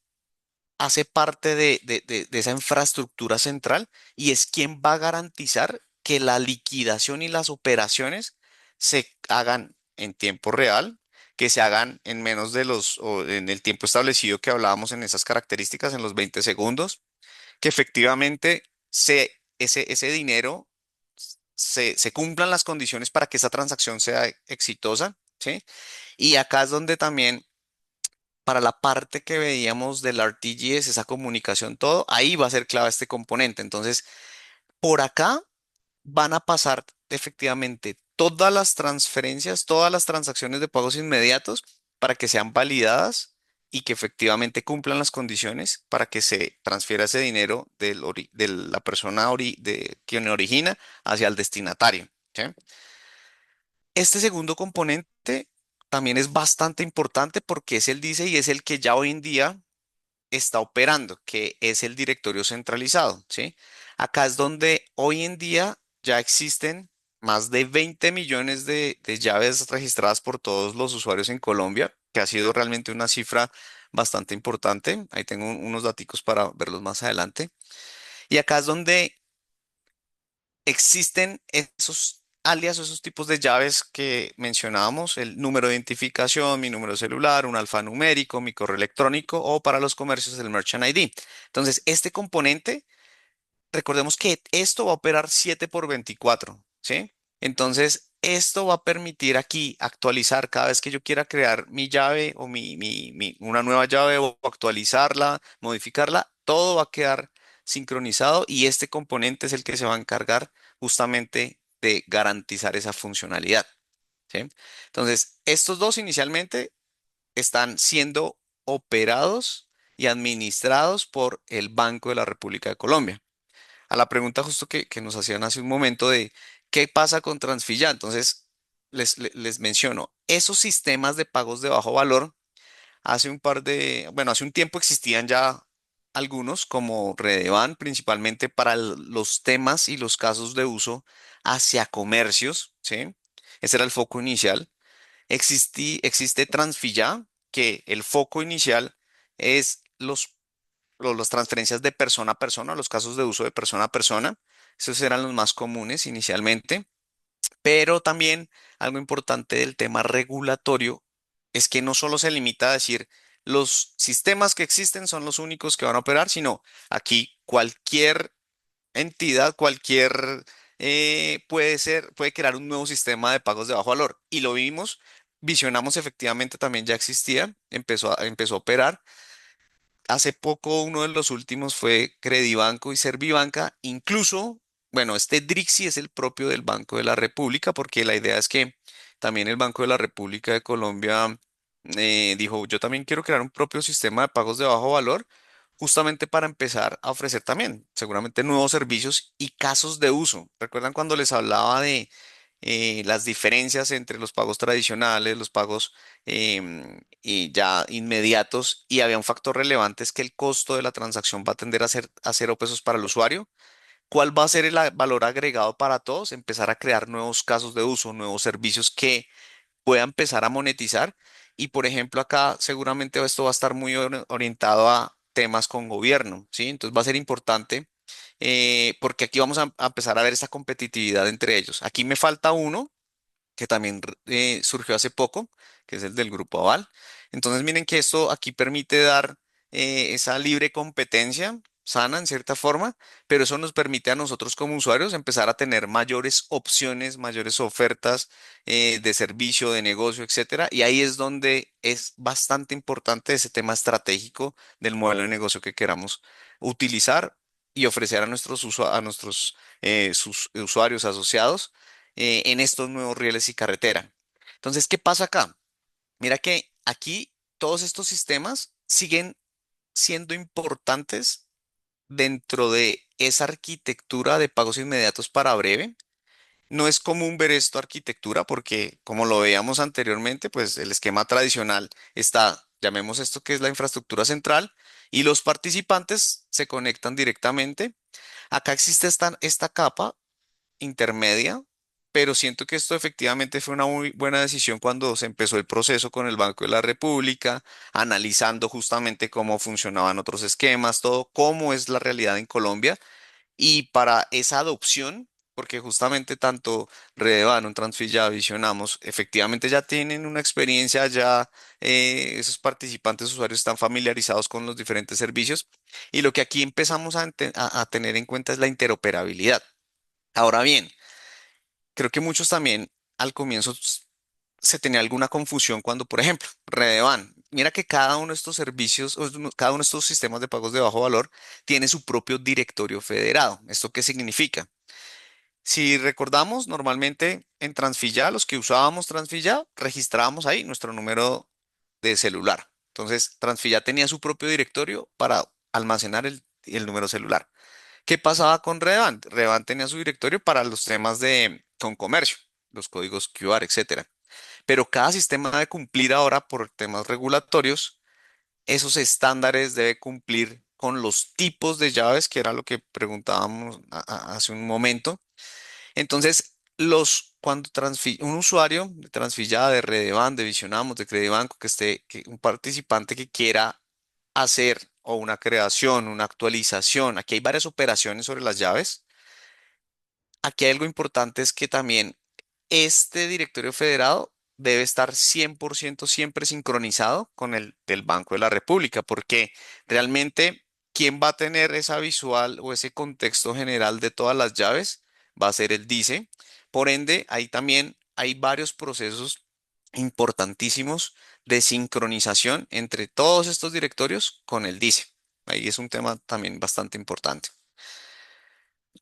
hace parte de esa infraestructura central y es quien va a garantizar que la liquidación y las operaciones se hagan en tiempo real, que se hagan en menos de o en el tiempo establecido que hablábamos en esas características, en los 20 segundos, que efectivamente ese dinero se cumplan las condiciones para que esa transacción sea exitosa, ¿sí? Y acá es donde también para la parte que veíamos del RTGS, esa comunicación, todo, ahí va a ser clave este componente. Entonces, por acá van a pasar efectivamente todas las transferencias, todas las transacciones de pagos inmediatos para que sean validadas y que efectivamente cumplan las condiciones para que se transfiera ese dinero de la persona quien origina hacia el destinatario. ¿Sí? Este segundo componente también es bastante importante porque es el dice y es el que ya hoy en día está operando, que es el directorio centralizado, ¿sí? Acá es donde hoy en día ya existen más de 20 millones de llaves registradas por todos los usuarios en Colombia, que ha sido realmente una cifra bastante importante. Ahí tengo unos daticos para verlos más adelante. Y acá es donde existen esos alias o esos tipos de llaves que mencionábamos, el número de identificación, mi número celular, un alfanumérico, mi correo electrónico o para los comercios el Merchant ID. Entonces, este componente, recordemos que esto va a operar 7 por 24, ¿sí? Entonces, esto va a permitir aquí actualizar cada vez que yo quiera crear mi llave o una nueva llave o actualizarla, modificarla, todo va a quedar sincronizado y este componente es el que se va a encargar justamente de garantizar esa funcionalidad, ¿sí? Entonces, estos dos inicialmente están siendo operados y administrados por el Banco de la República de Colombia. A la pregunta justo que nos hacían hace un momento de qué pasa con Transfilla, entonces les menciono, esos sistemas de pagos de bajo valor, hace un tiempo existían ya algunos como Redevan, principalmente para los temas y los casos de uso hacia comercios, ¿sí? Ese era el foco inicial. Existe Transfilla, que el foco inicial es las transferencias de persona a persona, los casos de uso de persona a persona. Esos eran los más comunes inicialmente, pero también algo importante del tema regulatorio es que no solo se limita a decir los sistemas que existen son los únicos que van a operar, sino aquí cualquier entidad, puede crear un nuevo sistema de pagos de bajo valor. Y lo vimos, visionamos efectivamente también ya existía, empezó a operar. Hace poco uno de los últimos fue Credibanco y Servibanca. Incluso, bueno, este Drixi es el propio del Banco de la República, porque la idea es que también el Banco de la República de Colombia dijo, yo también quiero crear un propio sistema de pagos de bajo valor, justamente para empezar a ofrecer también seguramente nuevos servicios y casos de uso. ¿Recuerdan cuando les hablaba de las diferencias entre los pagos tradicionales, los pagos y ya inmediatos, y había un factor relevante, es que el costo de la transacción va a tender a 0 pesos para el usuario? ¿Cuál va a ser el valor agregado para todos? Empezar a crear nuevos casos de uso, nuevos servicios que pueda empezar a monetizar. Y por ejemplo, acá seguramente esto va a estar muy orientado a temas con gobierno, ¿sí? Entonces va a ser importante porque aquí vamos a empezar a ver esa competitividad entre ellos. Aquí me falta uno que también surgió hace poco, que es el del Grupo Aval. Entonces miren que esto aquí permite dar esa libre competencia, sana en cierta forma, pero eso nos permite a nosotros como usuarios empezar a tener mayores opciones, mayores ofertas de servicio, de negocio, etcétera. Y ahí es donde es bastante importante ese tema estratégico del modelo de negocio que queramos utilizar y ofrecer a nuestros usuarios asociados en estos nuevos rieles y carretera. Entonces, ¿qué pasa acá? Mira que aquí todos estos sistemas siguen siendo importantes dentro de esa arquitectura de pagos inmediatos para breve. No es común ver esto arquitectura porque, como lo veíamos anteriormente, pues el esquema tradicional está, llamemos esto que es la infraestructura central, y los participantes se conectan directamente. Acá existe esta capa intermedia, pero siento que esto efectivamente fue una muy buena decisión cuando se empezó el proceso con el Banco de la República, analizando justamente cómo funcionaban otros esquemas, todo, cómo es la realidad en Colombia y para esa adopción, porque justamente tanto Redevan, Transfilla, Visionamos, efectivamente ya tienen una experiencia, ya esos participantes usuarios están familiarizados con los diferentes servicios y lo que aquí empezamos a tener en cuenta es la interoperabilidad. Ahora bien, creo que muchos también al comienzo se tenía alguna confusión cuando, por ejemplo, Redevan, mira que cada uno de estos servicios, cada uno de estos sistemas de pagos de bajo valor tiene su propio directorio federado. ¿Esto qué significa? Si recordamos, normalmente en Transfilla, los que usábamos Transfilla, registrábamos ahí nuestro número de celular. Entonces, Transfilla tenía su propio directorio para almacenar el número celular. ¿Qué pasaba con Revan? Revan tenía su directorio para los temas de con comercio, los códigos QR, etcétera. Pero cada sistema debe cumplir ahora por temas regulatorios, esos estándares debe cumplir con los tipos de llaves, que era lo que preguntábamos hace un momento. Entonces, cuando un usuario de Transfillada, de Redevan, de Visionamos, de Credibanco, un participante que quiera hacer o una creación, una actualización, aquí hay varias operaciones sobre las llaves. Aquí hay algo importante es que también este directorio federado debe estar 100% siempre sincronizado con el del Banco de la República, porque realmente quien va a tener esa visual o ese contexto general de todas las llaves va a ser el DICE. Por ende, ahí también hay varios procesos importantísimos de sincronización entre todos estos directorios con el DICE. Ahí es un tema también bastante importante.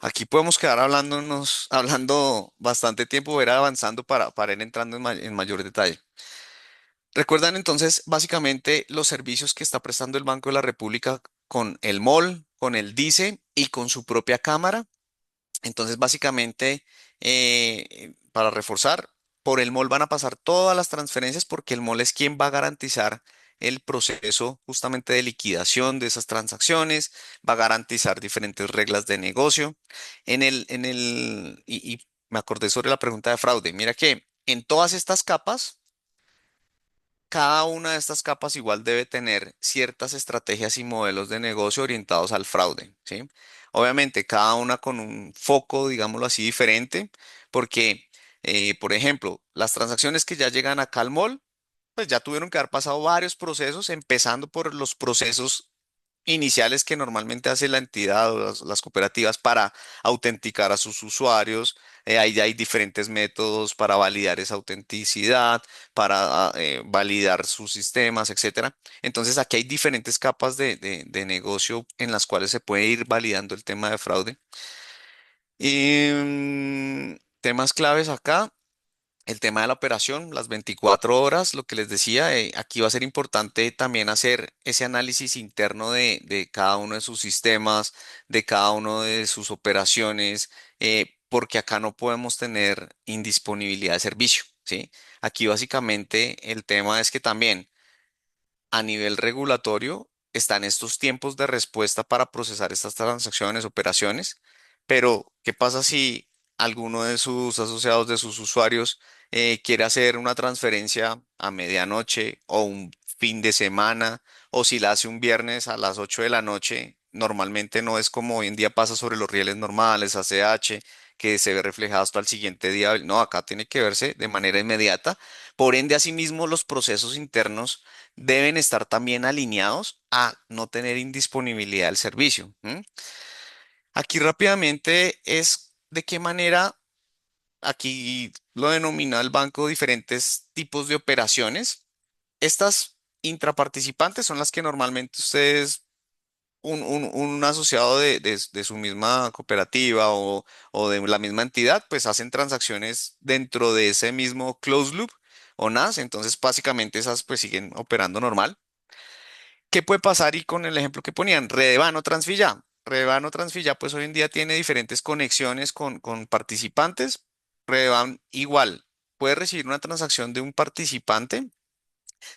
Aquí podemos quedar hablando bastante tiempo, ver avanzando para ir entrando en mayor detalle. Recuerdan entonces básicamente los servicios que está prestando el Banco de la República con el MOL, con el DICE y con su propia cámara. Entonces, básicamente, para reforzar, por el MOL van a pasar todas las transferencias porque el MOL es quien va a garantizar el proceso justamente de liquidación de esas transacciones, va a garantizar diferentes reglas de negocio. Y me acordé sobre la pregunta de fraude. Mira que en todas estas capas, cada una de estas capas igual debe tener ciertas estrategias y modelos de negocio orientados al fraude, ¿sí? Obviamente, cada una con un foco, digámoslo así, diferente, porque, por ejemplo, las transacciones que ya llegan acá al mall, pues ya tuvieron que haber pasado varios procesos, empezando por los procesos iniciales que normalmente hace la entidad o las cooperativas para autenticar a sus usuarios. Ahí ya hay diferentes métodos para validar esa autenticidad, para validar sus sistemas, etcétera. Entonces aquí hay diferentes capas de negocio en las cuales se puede ir validando el tema de fraude. Y temas claves acá. El tema de la operación, las 24 horas, lo que les decía, aquí va a ser importante también hacer ese análisis interno de cada uno de sus sistemas, de cada uno de sus operaciones, porque acá no podemos tener indisponibilidad de servicio, ¿sí? Aquí básicamente el tema es que también a nivel regulatorio están estos tiempos de respuesta para procesar estas transacciones, operaciones, pero ¿qué pasa si alguno de sus asociados, de sus usuarios, quiere hacer una transferencia a medianoche o un fin de semana, o si la hace un viernes a las 8 de la noche? Normalmente no es como hoy en día pasa sobre los rieles normales, ACH, que se ve reflejado hasta el siguiente día. No, acá tiene que verse de manera inmediata. Por ende, asimismo, los procesos internos deben estar también alineados a no tener indisponibilidad del servicio. ¿M? Aquí rápidamente es de qué manera, aquí lo denomina el banco diferentes tipos de operaciones. Estas intraparticipantes son las que normalmente ustedes, un asociado de su misma cooperativa o de la misma entidad, pues hacen transacciones dentro de ese mismo closed loop o NAS. Entonces, básicamente esas pues siguen operando normal. ¿Qué puede pasar? Y con el ejemplo que ponían, Redevan o Transfilla. Redevan o Transfilla, pues hoy en día tiene diferentes conexiones con participantes. Redevan igual puede recibir una transacción de un participante.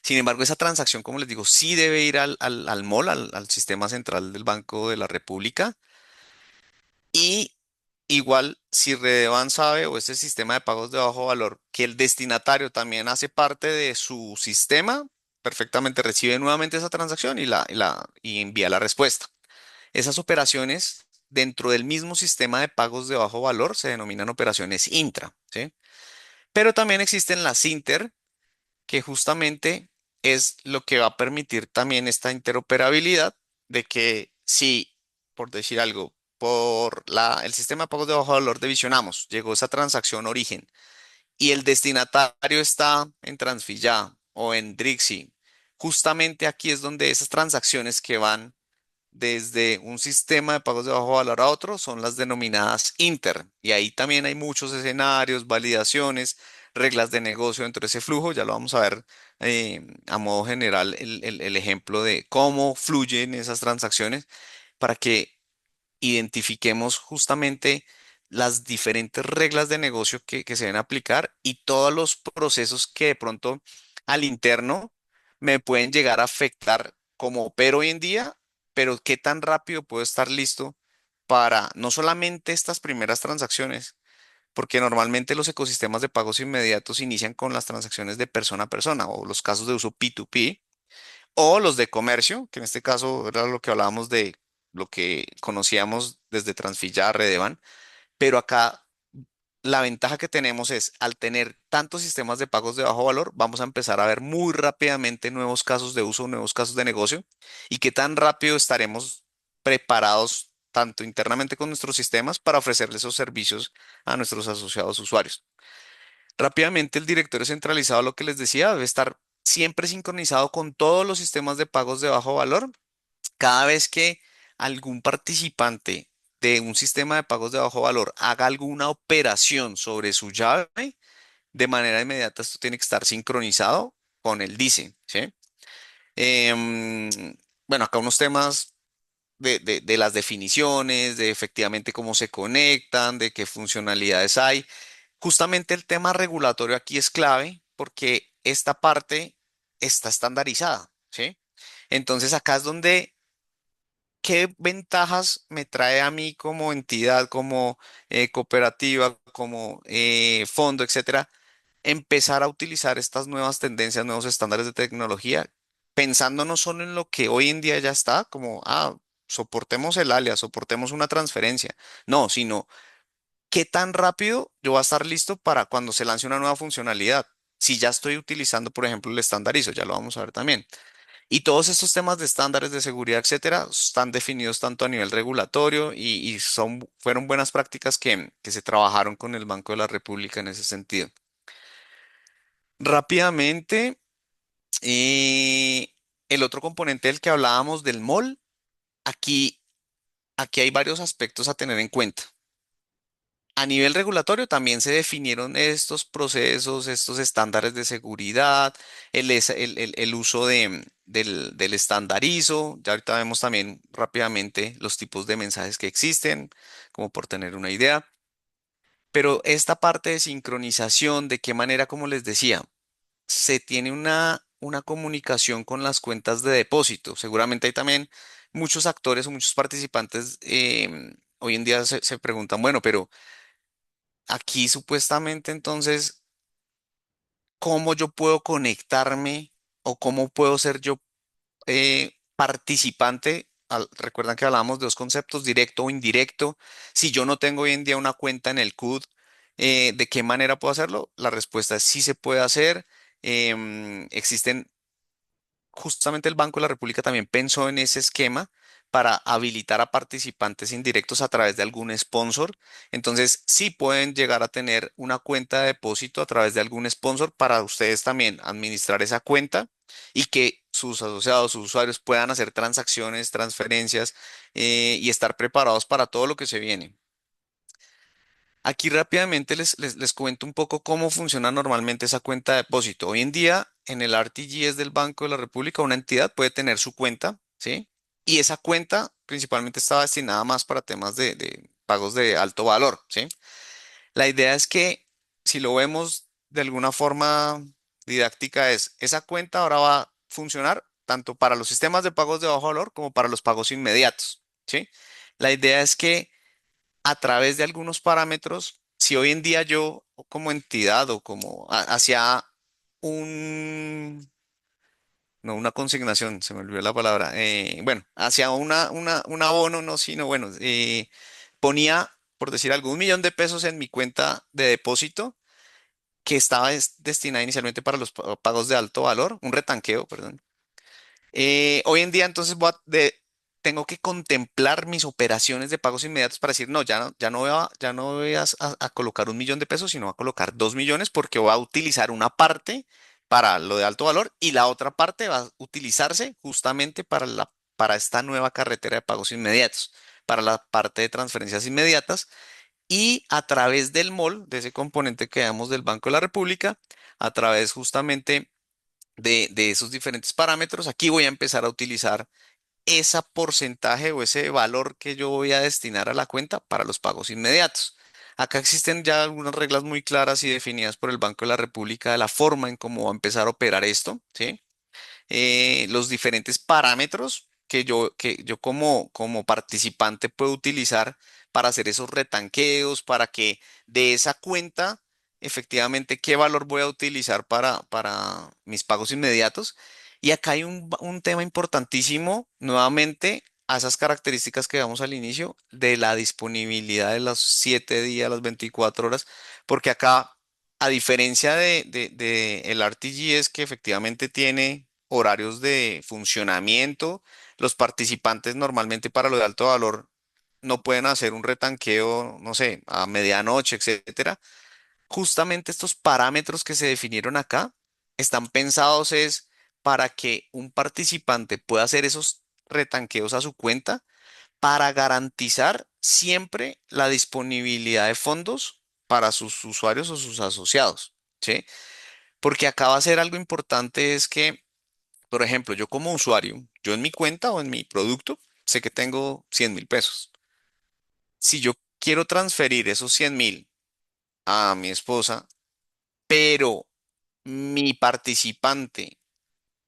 Sin embargo, esa transacción, como les digo, sí debe ir al MOL, al sistema central del Banco de la República. Y igual, si Redevan sabe o este sistema de pagos de bajo valor que el destinatario también hace parte de su sistema, perfectamente recibe nuevamente esa transacción y envía la respuesta. Esas operaciones dentro del mismo sistema de pagos de bajo valor se denominan operaciones intra, ¿sí? Pero también existen las inter, que justamente es lo que va a permitir también esta interoperabilidad de que si, por decir algo, el sistema de pagos de bajo valor de Visionamos llegó esa transacción origen y el destinatario está en Transfilla o en Drixi, justamente aquí es donde esas transacciones que van desde un sistema de pagos de bajo valor a otro son las denominadas inter. Y ahí también hay muchos escenarios, validaciones, reglas de negocio dentro de ese flujo. Ya lo vamos a ver a modo general el ejemplo de cómo fluyen esas transacciones para que identifiquemos justamente las diferentes reglas de negocio que se deben aplicar y todos los procesos que de pronto al interno me pueden llegar a afectar como opero hoy en día, pero qué tan rápido puedo estar listo para no solamente estas primeras transacciones, porque normalmente los ecosistemas de pagos inmediatos inician con las transacciones de persona a persona o los casos de uso P2P o los de comercio, que en este caso era lo que hablábamos de lo que conocíamos desde Transfilla, Redevan, pero acá la ventaja que tenemos es, al tener tantos sistemas de pagos de bajo valor, vamos a empezar a ver muy rápidamente nuevos casos de uso, nuevos casos de negocio y qué tan rápido estaremos preparados tanto internamente con nuestros sistemas para ofrecerles esos servicios a nuestros asociados usuarios. Rápidamente, el directorio centralizado, lo que les decía, debe estar siempre sincronizado con todos los sistemas de pagos de bajo valor. Cada vez que algún participante de un sistema de pagos de bajo valor haga alguna operación sobre su llave, de manera inmediata esto tiene que estar sincronizado con el DICE, ¿sí? Em, bueno, acá unos temas de las definiciones, de efectivamente cómo se conectan, de qué funcionalidades hay. Justamente el tema regulatorio aquí es clave porque esta parte está estandarizada, ¿sí? Entonces acá es donde, ¿qué ventajas me trae a mí como entidad, como cooperativa, como fondo, etcétera, empezar a utilizar estas nuevas tendencias, nuevos estándares de tecnología, pensando no solo en lo que hoy en día ya está, como, soportemos el alias, soportemos una transferencia, no, sino qué tan rápido yo voy a estar listo para cuando se lance una nueva funcionalidad. Si ya estoy utilizando, por ejemplo, el estandarizo, ya lo vamos a ver también. Y todos estos temas de estándares de seguridad, etcétera, están definidos tanto a nivel regulatorio y fueron buenas prácticas que se trabajaron con el Banco de la República en ese sentido. Rápidamente, el otro componente del que hablábamos del MOL, aquí, aquí hay varios aspectos a tener en cuenta. A nivel regulatorio también se definieron estos procesos, estos estándares de seguridad, el uso del estandarizo. Ya ahorita vemos también rápidamente los tipos de mensajes que existen, como por tener una idea. Pero esta parte de sincronización, de qué manera, como les decía, se tiene una comunicación con las cuentas de depósito. Seguramente hay también muchos actores o muchos participantes hoy en día se preguntan, bueno, pero aquí supuestamente entonces, ¿cómo yo puedo conectarme o cómo puedo ser yo participante recuerdan que hablábamos de dos conceptos, directo o indirecto. Si yo no tengo hoy en día una cuenta en el CUD, ¿de qué manera puedo hacerlo? La respuesta es sí se puede hacer. Existen justamente el Banco de la República también pensó en ese esquema para habilitar a participantes indirectos a través de algún sponsor. Entonces, sí pueden llegar a tener una cuenta de depósito a través de algún sponsor para ustedes también administrar esa cuenta y que sus asociados, sus usuarios puedan hacer transacciones, transferencias y estar preparados para todo lo que se viene. Aquí rápidamente les cuento un poco cómo funciona normalmente esa cuenta de depósito. Hoy en día, en el RTGS del Banco de la República, una entidad puede tener su cuenta, ¿sí? Y esa cuenta principalmente estaba destinada más para temas de pagos de alto valor, ¿sí? La idea es que, si lo vemos de alguna forma didáctica, esa cuenta ahora va a funcionar tanto para los sistemas de pagos de bajo valor como para los pagos inmediatos, ¿sí? La idea es que a través de algunos parámetros, si hoy en día yo como entidad o como hacia un, no una consignación, se me olvidó la palabra, bueno, hacia un abono, no, sino bueno, ponía, por decir algo, 1 millón de pesos en mi cuenta de depósito que estaba destinada inicialmente para los pagos de alto valor, un retanqueo, perdón. Hoy en día entonces tengo que contemplar mis operaciones de pagos inmediatos para decir, no, ya no voy a colocar 1 millón de pesos, sino voy a colocar 2 millones porque voy a utilizar una parte para lo de alto valor y la otra parte va a utilizarse justamente para esta nueva carretera de pagos inmediatos, para la parte de transferencias inmediatas y a través del MOL, de ese componente que damos del Banco de la República, a través justamente de esos diferentes parámetros, aquí voy a empezar a utilizar ese porcentaje o ese valor que yo voy a destinar a la cuenta para los pagos inmediatos. Acá existen ya algunas reglas muy claras y definidas por el Banco de la República de la forma en cómo va a empezar a operar esto, ¿sí? Los diferentes parámetros que yo como participante puedo utilizar para hacer esos retanqueos, para que de esa cuenta, efectivamente, qué valor voy a utilizar para mis pagos inmediatos. Y acá hay un tema importantísimo, nuevamente, a esas características que damos al inicio de la disponibilidad de los 7 días, las 24 horas, porque acá, a diferencia de el RTG, es que efectivamente tiene horarios de funcionamiento. Los participantes normalmente para lo de alto valor no pueden hacer un retanqueo, no sé, a medianoche, etcétera. Justamente estos parámetros que se definieron acá están pensados es para que un participante pueda hacer esos retanqueos a su cuenta para garantizar siempre la disponibilidad de fondos para sus usuarios o sus asociados, ¿sí? Porque acá va a ser algo importante es que, por ejemplo, yo como usuario, yo en mi cuenta o en mi producto, sé que tengo 100.000 pesos. Si yo quiero transferir esos 100.000 a mi esposa, pero mi participante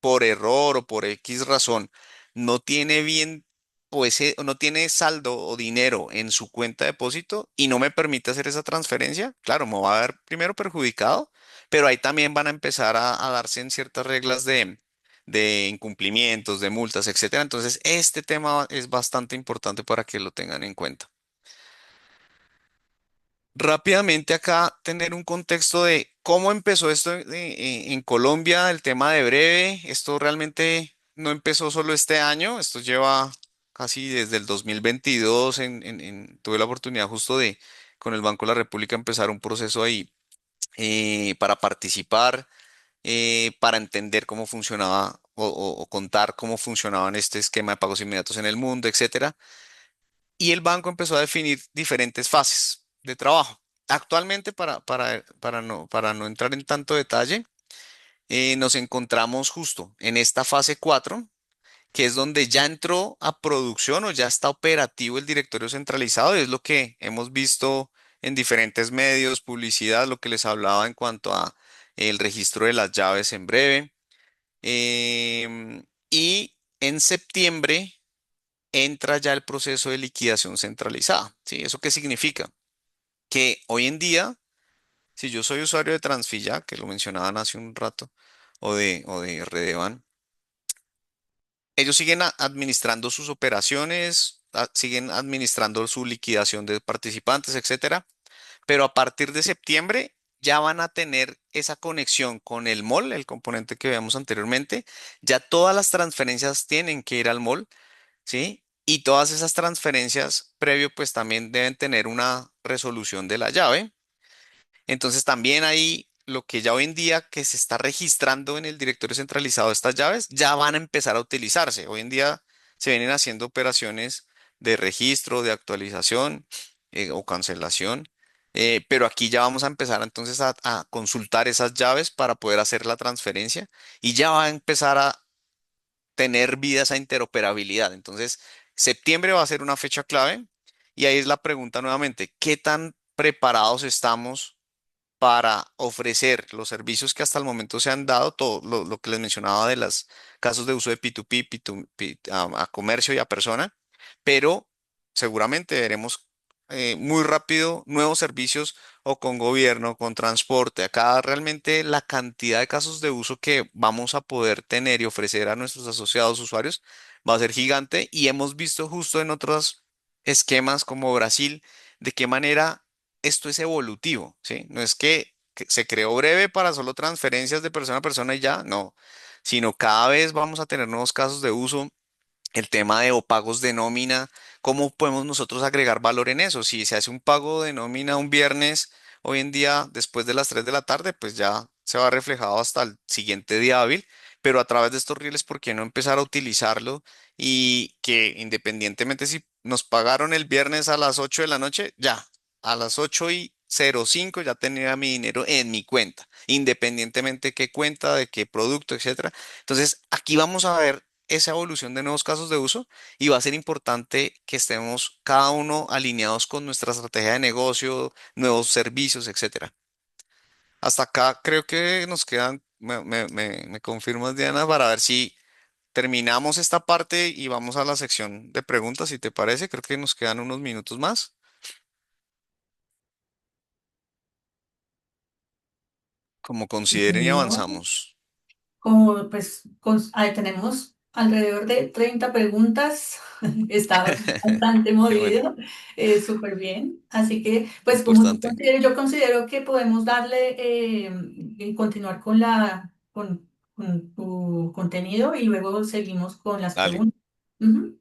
por error o por X razón no tiene bien o no tiene saldo o dinero en su cuenta de depósito y no me permite hacer esa transferencia, claro, me va a ver primero perjudicado, pero ahí también van a empezar a darse en ciertas reglas de incumplimientos, de multas, etcétera. Entonces, este tema es bastante importante para que lo tengan en cuenta. Rápidamente acá tener un contexto de cómo empezó esto en Colombia, el tema de Breve. Esto realmente no empezó solo este año, esto lleva casi desde el 2022. Tuve la oportunidad justo de, con el Banco de la República, empezar un proceso ahí para participar, para entender cómo funcionaba o contar cómo funcionaba en este esquema de pagos inmediatos en el mundo, etcétera. Y el banco empezó a definir diferentes fases de trabajo. Actualmente, para no entrar en tanto detalle, nos encontramos justo en esta fase 4, que es donde ya entró a producción o ya está operativo el directorio centralizado, y es lo que hemos visto en diferentes medios, publicidad, lo que les hablaba en cuanto a el registro de las llaves en breve. Y en septiembre entra ya el proceso de liquidación centralizada, ¿sí? ¿Eso qué significa? Que hoy en día, si yo soy usuario de Transfilla, que lo mencionaban hace un rato, o de Redevan, ellos siguen administrando sus operaciones, siguen administrando su liquidación de participantes, etcétera, pero a partir de septiembre ya van a tener esa conexión con el mall, el componente que veíamos anteriormente. Ya todas las transferencias tienen que ir al mall, ¿sí? Y todas esas transferencias previo pues también deben tener una resolución de la llave. Entonces también ahí lo que ya hoy en día que se está registrando en el directorio centralizado de estas llaves ya van a empezar a utilizarse. Hoy en día se vienen haciendo operaciones de registro, de actualización o cancelación, pero aquí ya vamos a empezar entonces a consultar esas llaves para poder hacer la transferencia y ya va a empezar a tener vida esa interoperabilidad. Entonces, septiembre va a ser una fecha clave y ahí es la pregunta nuevamente, ¿qué tan preparados estamos para ofrecer los servicios que hasta el momento se han dado, todo lo que les mencionaba de los casos de uso de P2P, P2P, a comercio y a persona, pero seguramente veremos muy rápido nuevos servicios o con gobierno, con transporte. Acá realmente la cantidad de casos de uso que vamos a poder tener y ofrecer a nuestros asociados usuarios va a ser gigante y hemos visto justo en otros esquemas como Brasil de qué manera esto es evolutivo, ¿sí? No es que se creó breve para solo transferencias de persona a persona y ya, no, sino cada vez vamos a tener nuevos casos de uso, el tema de o pagos de nómina, ¿cómo podemos nosotros agregar valor en eso? Si se hace un pago de nómina un viernes, hoy en día, después de las 3 de la tarde, pues ya se va reflejado hasta el siguiente día hábil, pero a través de estos rieles, ¿por qué no empezar a utilizarlo? Y que independientemente si nos pagaron el viernes a las 8 de la noche, ya, a las 8:05 ya tenía mi dinero en mi cuenta, independientemente de qué cuenta, de qué producto, etcétera. Entonces, aquí vamos a ver esa evolución de nuevos casos de uso y va a ser importante que estemos cada uno alineados con nuestra estrategia de negocio, nuevos servicios, etcétera. Hasta acá creo que nos quedan, me confirmas, Diana, para ver si terminamos esta parte y vamos a la sección de preguntas, si te parece. Creo que nos quedan unos minutos más, como Sí, consideren y señor. avanzamos. Como pues ahí tenemos alrededor de 30 preguntas, está bastante Qué bueno, movido, súper bien. Así que pues como importante. yo considero que podemos darle y continuar con con tu contenido y luego seguimos con las Dale. preguntas. Ujú.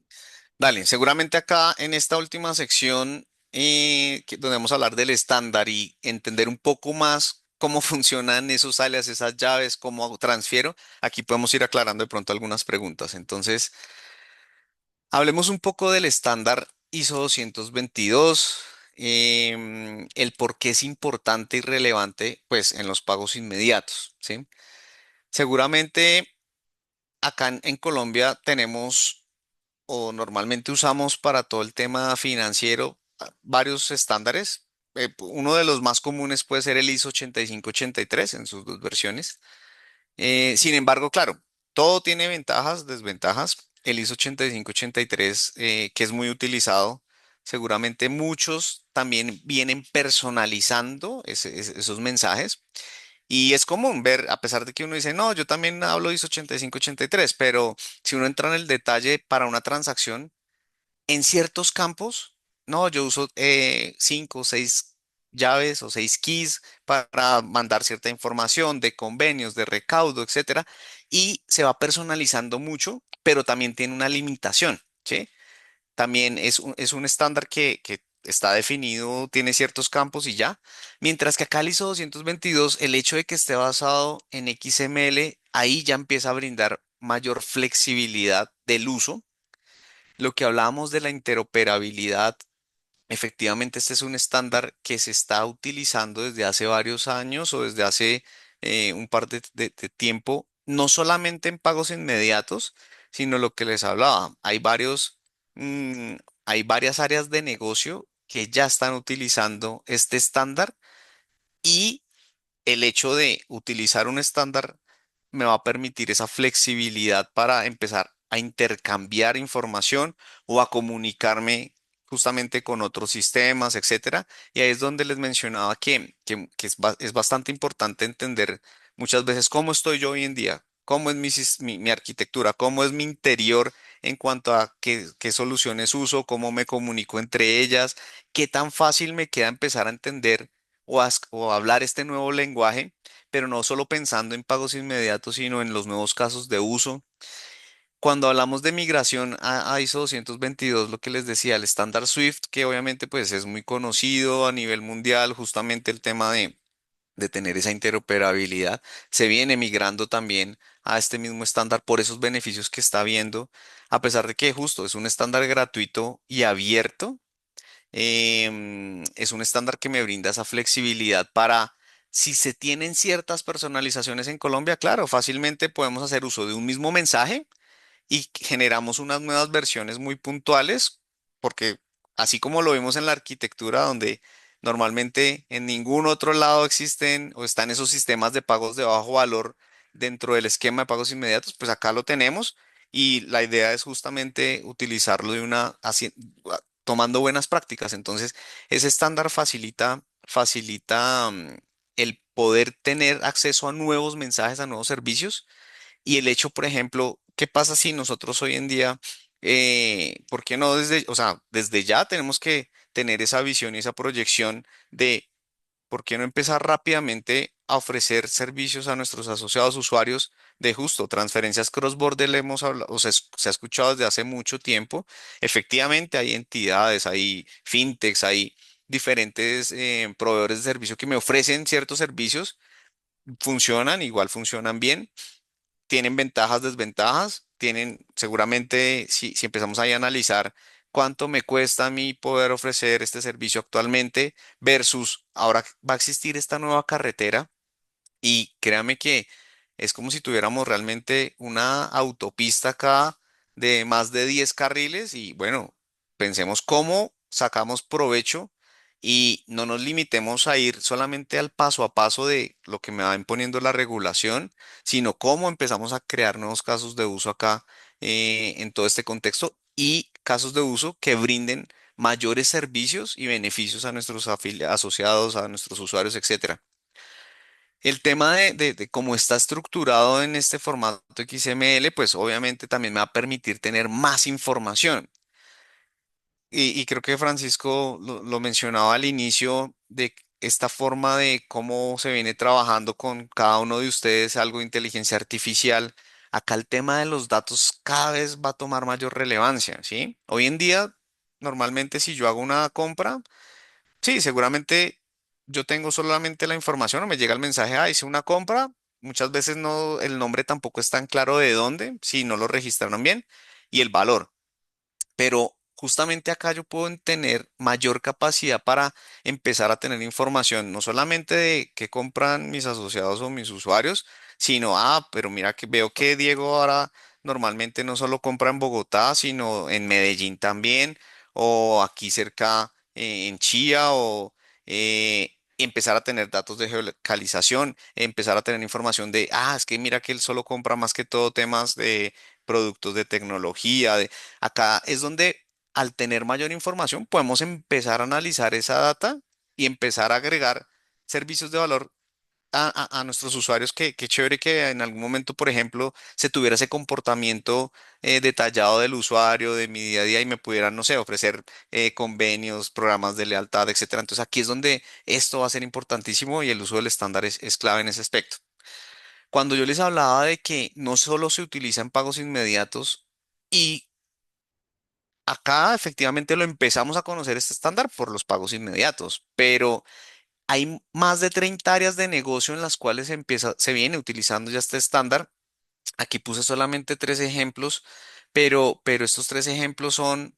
Dale, seguramente acá en esta última sección, donde vamos a hablar del estándar y entender un poco más cómo funcionan esos alias, esas llaves, cómo transfiero, aquí podemos ir aclarando de pronto algunas preguntas. Entonces, hablemos un poco del estándar ISO 222, el por qué es importante y relevante, pues, en los pagos inmediatos, ¿sí? Seguramente acá en Colombia tenemos o normalmente usamos para todo el tema financiero varios estándares. Uno de los más comunes puede ser el ISO 8583 en sus dos versiones. Sin embargo, claro, todo tiene ventajas, desventajas. El ISO 8583, que es muy utilizado, seguramente muchos también vienen personalizando esos mensajes. Y es común ver, a pesar de que uno dice, no, yo también hablo ISO 8583, pero si uno entra en el detalle para una transacción, en ciertos campos, no, yo uso 5 o 6 llaves o 6 keys para mandar cierta información de convenios, de recaudo, etcétera, y se va personalizando mucho, pero también tiene una limitación, ¿sí? También es un estándar que está definido, tiene ciertos campos y ya. Mientras que acá el ISO 222, el hecho de que esté basado en XML, ahí ya empieza a brindar mayor flexibilidad del uso. Lo que hablábamos de la interoperabilidad, efectivamente este es un estándar que se está utilizando desde hace varios años o desde hace un par de tiempo, no solamente en pagos inmediatos, sino lo que les hablaba. Mm, hay varias áreas de negocio que ya están utilizando este estándar y el hecho de utilizar un estándar me va a permitir esa flexibilidad para empezar a intercambiar información o a comunicarme justamente con otros sistemas, etcétera. Y ahí es donde les mencionaba que es bastante importante entender muchas veces cómo estoy yo hoy en día. cómo es mi arquitectura, cómo es mi interior en cuanto a qué soluciones uso, cómo me comunico entre ellas, qué tan fácil me queda empezar a entender o hablar este nuevo lenguaje, pero no solo pensando en pagos inmediatos, sino en los nuevos casos de uso. Cuando hablamos de migración a ISO 222, lo que les decía, el estándar Swift, que obviamente pues es muy conocido a nivel mundial, justamente el tema de tener esa interoperabilidad, se viene migrando también a este mismo estándar por esos beneficios que está viendo, a pesar de que justo es un estándar gratuito y abierto, es un estándar que me brinda esa flexibilidad para, si se tienen ciertas personalizaciones en Colombia, claro, fácilmente podemos hacer uso de un mismo mensaje y generamos unas nuevas versiones muy puntuales, porque así como lo vemos en la arquitectura, donde normalmente en ningún otro lado existen o están esos sistemas de pagos de bajo valor dentro del esquema de pagos inmediatos, pues acá lo tenemos y la idea es justamente utilizarlo tomando buenas prácticas. Entonces, ese estándar facilita el poder tener acceso a nuevos mensajes, a nuevos servicios y el hecho, por ejemplo, ¿qué pasa si nosotros hoy en día, por qué no desde, o sea, desde ya tenemos que tener esa visión y esa proyección de por qué no empezar rápidamente a ofrecer servicios a nuestros asociados usuarios de justo transferencias cross-border? Le hemos hablado, o sea, se ha escuchado desde hace mucho tiempo. Efectivamente, hay entidades, hay fintechs, hay diferentes proveedores de servicio que me ofrecen ciertos servicios, funcionan, igual funcionan bien, tienen ventajas, desventajas, tienen seguramente, si empezamos ahí a analizar cuánto me cuesta a mí poder ofrecer este servicio actualmente versus ahora va a existir esta nueva carretera y créame que es como si tuviéramos realmente una autopista acá de más de 10 carriles y bueno, pensemos cómo sacamos provecho y no nos limitemos a ir solamente al paso a paso de lo que me va imponiendo la regulación, sino cómo empezamos a crear nuevos casos de uso acá en todo este contexto y casos de uso que brinden mayores servicios y beneficios a nuestros asociados, a nuestros usuarios, etcétera. El tema de cómo está estructurado en este formato XML, pues obviamente también me va a permitir tener más información. Y creo que Francisco lo mencionaba al inicio de esta forma de cómo se viene trabajando con cada uno de ustedes, algo de inteligencia artificial. Acá el tema de los datos cada vez va a tomar mayor relevancia, ¿sí? Hoy en día, normalmente si yo hago una compra, sí, seguramente yo tengo solamente la información o me llega el mensaje, ah, hice una compra. Muchas veces no, el nombre tampoco es tan claro de dónde, si no lo registraron bien, y el valor. Pero justamente acá yo puedo tener mayor capacidad para empezar a tener información, no solamente de qué compran mis asociados o mis usuarios, sino, ah, pero mira que veo que Diego ahora normalmente no solo compra en Bogotá, sino en Medellín también, o aquí cerca en Chía, o empezar a tener datos de geolocalización, empezar a tener información de, ah, es que mira que él solo compra más que todo temas de productos de tecnología, acá es donde al tener mayor información podemos empezar a analizar esa data y empezar a agregar servicios de valor a nuestros usuarios. Qué chévere que en algún momento, por ejemplo, se tuviera ese comportamiento detallado del usuario, de mi día a día y me pudieran, no sé, ofrecer convenios, programas de lealtad, etcétera. Entonces aquí es donde esto va a ser importantísimo y el uso del estándar es clave en ese aspecto. Cuando yo les hablaba de que no solo se utiliza en pagos inmediatos, y acá efectivamente lo empezamos a conocer este estándar por los pagos inmediatos, pero hay más de 30 áreas de negocio en las cuales se viene utilizando ya este estándar. Aquí puse solamente tres ejemplos, pero estos tres ejemplos son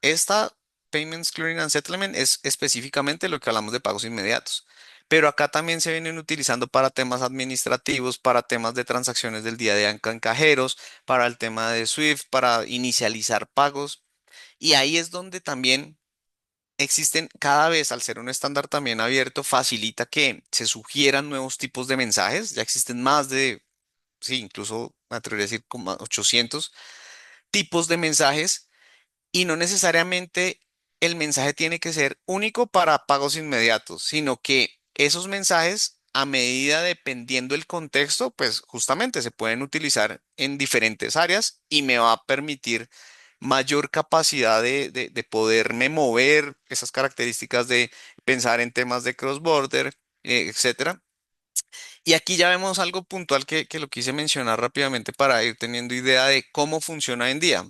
esta Payments Clearing and Settlement es específicamente lo que hablamos de pagos inmediatos. Pero acá también se vienen utilizando para temas administrativos, para temas de transacciones del día a día en cajeros, para el tema de Swift, para inicializar pagos. Y ahí es donde también existen cada vez, al ser un estándar también abierto, facilita que se sugieran nuevos tipos de mensajes. Ya existen más de, sí, incluso me atrevería a decir como 800 tipos de mensajes y no necesariamente el mensaje tiene que ser único para pagos inmediatos, sino que esos mensajes a medida dependiendo el contexto, pues justamente se pueden utilizar en diferentes áreas y me va a permitir mayor capacidad de poderme mover, esas características de pensar en temas de cross-border, etcétera. Y aquí ya vemos algo puntual que lo quise mencionar rápidamente para ir teniendo idea de cómo funciona hoy en día.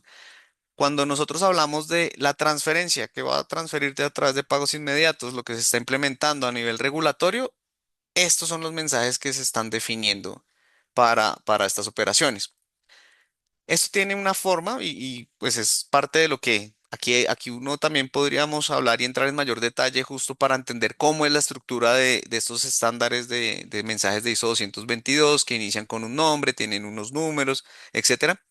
Cuando nosotros hablamos de la transferencia que va a transferirte a través de pagos inmediatos, lo que se está implementando a nivel regulatorio, estos son los mensajes que se están definiendo para estas operaciones. Esto tiene una forma pues es parte de lo que aquí uno también podríamos hablar y entrar en mayor detalle justo para entender cómo es la estructura de estos estándares de mensajes de ISO 222 que inician con un nombre, tienen unos números, etcétera.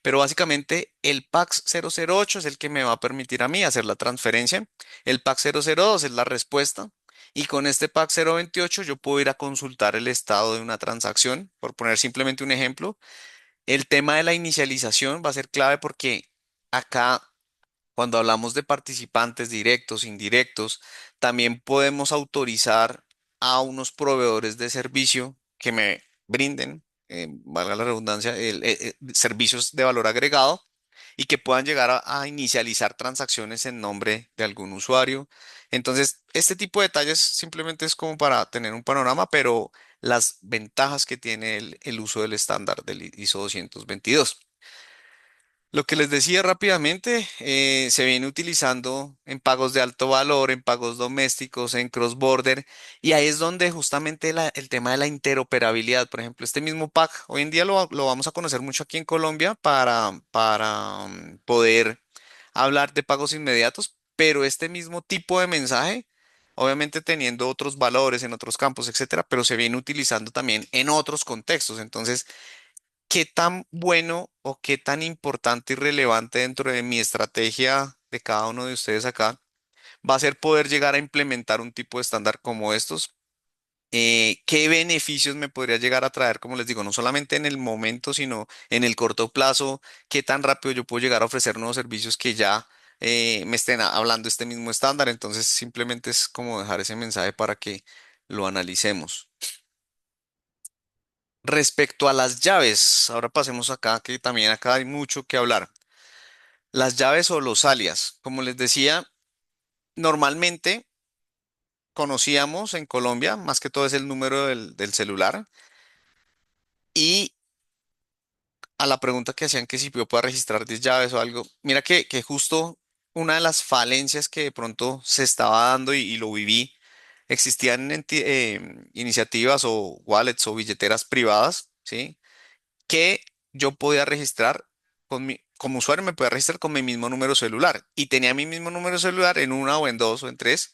Pero básicamente el PAX 008 es el que me va a permitir a mí hacer la transferencia. El PAX 002 es la respuesta. Y con este PAX 028 yo puedo ir a consultar el estado de una transacción, por poner simplemente un ejemplo. El tema de la inicialización va a ser clave porque acá, cuando hablamos de participantes directos, indirectos, también podemos autorizar a unos proveedores de servicio que me brinden, valga la redundancia, servicios de valor agregado y que puedan llegar a inicializar transacciones en nombre de algún usuario. Entonces, este tipo de detalles simplemente es como para tener un panorama, pero las ventajas que tiene el uso del estándar del ISO 222. Lo que les decía rápidamente, se viene utilizando en pagos de alto valor, en pagos domésticos, en cross-border, y ahí es donde justamente el tema de la interoperabilidad, por ejemplo, este mismo pack, hoy en día lo vamos a conocer mucho aquí en Colombia para poder hablar de pagos inmediatos, pero este mismo tipo de mensaje, obviamente teniendo otros valores en otros campos, etcétera, pero se viene utilizando también en otros contextos. Entonces, ¿qué tan bueno o qué tan importante y relevante dentro de mi estrategia de cada uno de ustedes acá va a ser poder llegar a implementar un tipo de estándar como estos? ¿Qué beneficios me podría llegar a traer, como les digo, no solamente en el momento, sino en el corto plazo? ¿Qué tan rápido yo puedo llegar a ofrecer nuevos servicios que ya me estén hablando este mismo estándar? Entonces, simplemente es como dejar ese mensaje para que lo analicemos. Respecto a las llaves, ahora pasemos acá, que también acá hay mucho que hablar. Las llaves o los alias, como les decía, normalmente conocíamos en Colombia, más que todo es el número del celular, y a la pregunta que hacían que si yo puedo registrar 10 llaves o algo, mira que justo una de las falencias que de pronto se estaba dando y lo viví, existían iniciativas o wallets o billeteras privadas, ¿sí? Que yo podía registrar como usuario me podía registrar con mi mismo número celular y tenía mi mismo número celular en una o en dos o en tres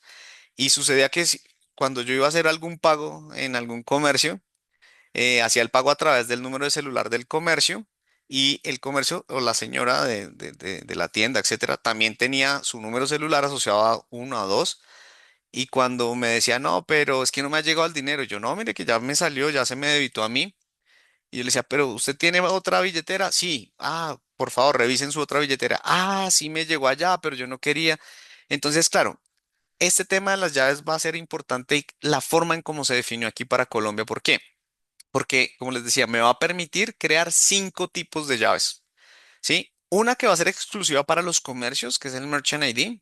y sucedía que cuando yo iba a hacer algún pago en algún comercio, hacía el pago a través del número de celular del comercio y el comercio o la señora de la tienda, etcétera, también tenía su número celular asociado a uno a dos. Y cuando me decía, no, pero es que no me ha llegado el dinero, yo no, mire que ya me salió, ya se me debitó a mí. Y yo le decía, pero ¿usted tiene otra billetera? Sí. Ah, por favor, revisen su otra billetera. Ah, sí me llegó allá, pero yo no quería. Entonces, claro, este tema de las llaves va a ser importante y la forma en cómo se definió aquí para Colombia. ¿Por qué? Porque, como les decía, me va a permitir crear 5 tipos de llaves, ¿sí? Una que va a ser exclusiva para los comercios, que es el Merchant ID,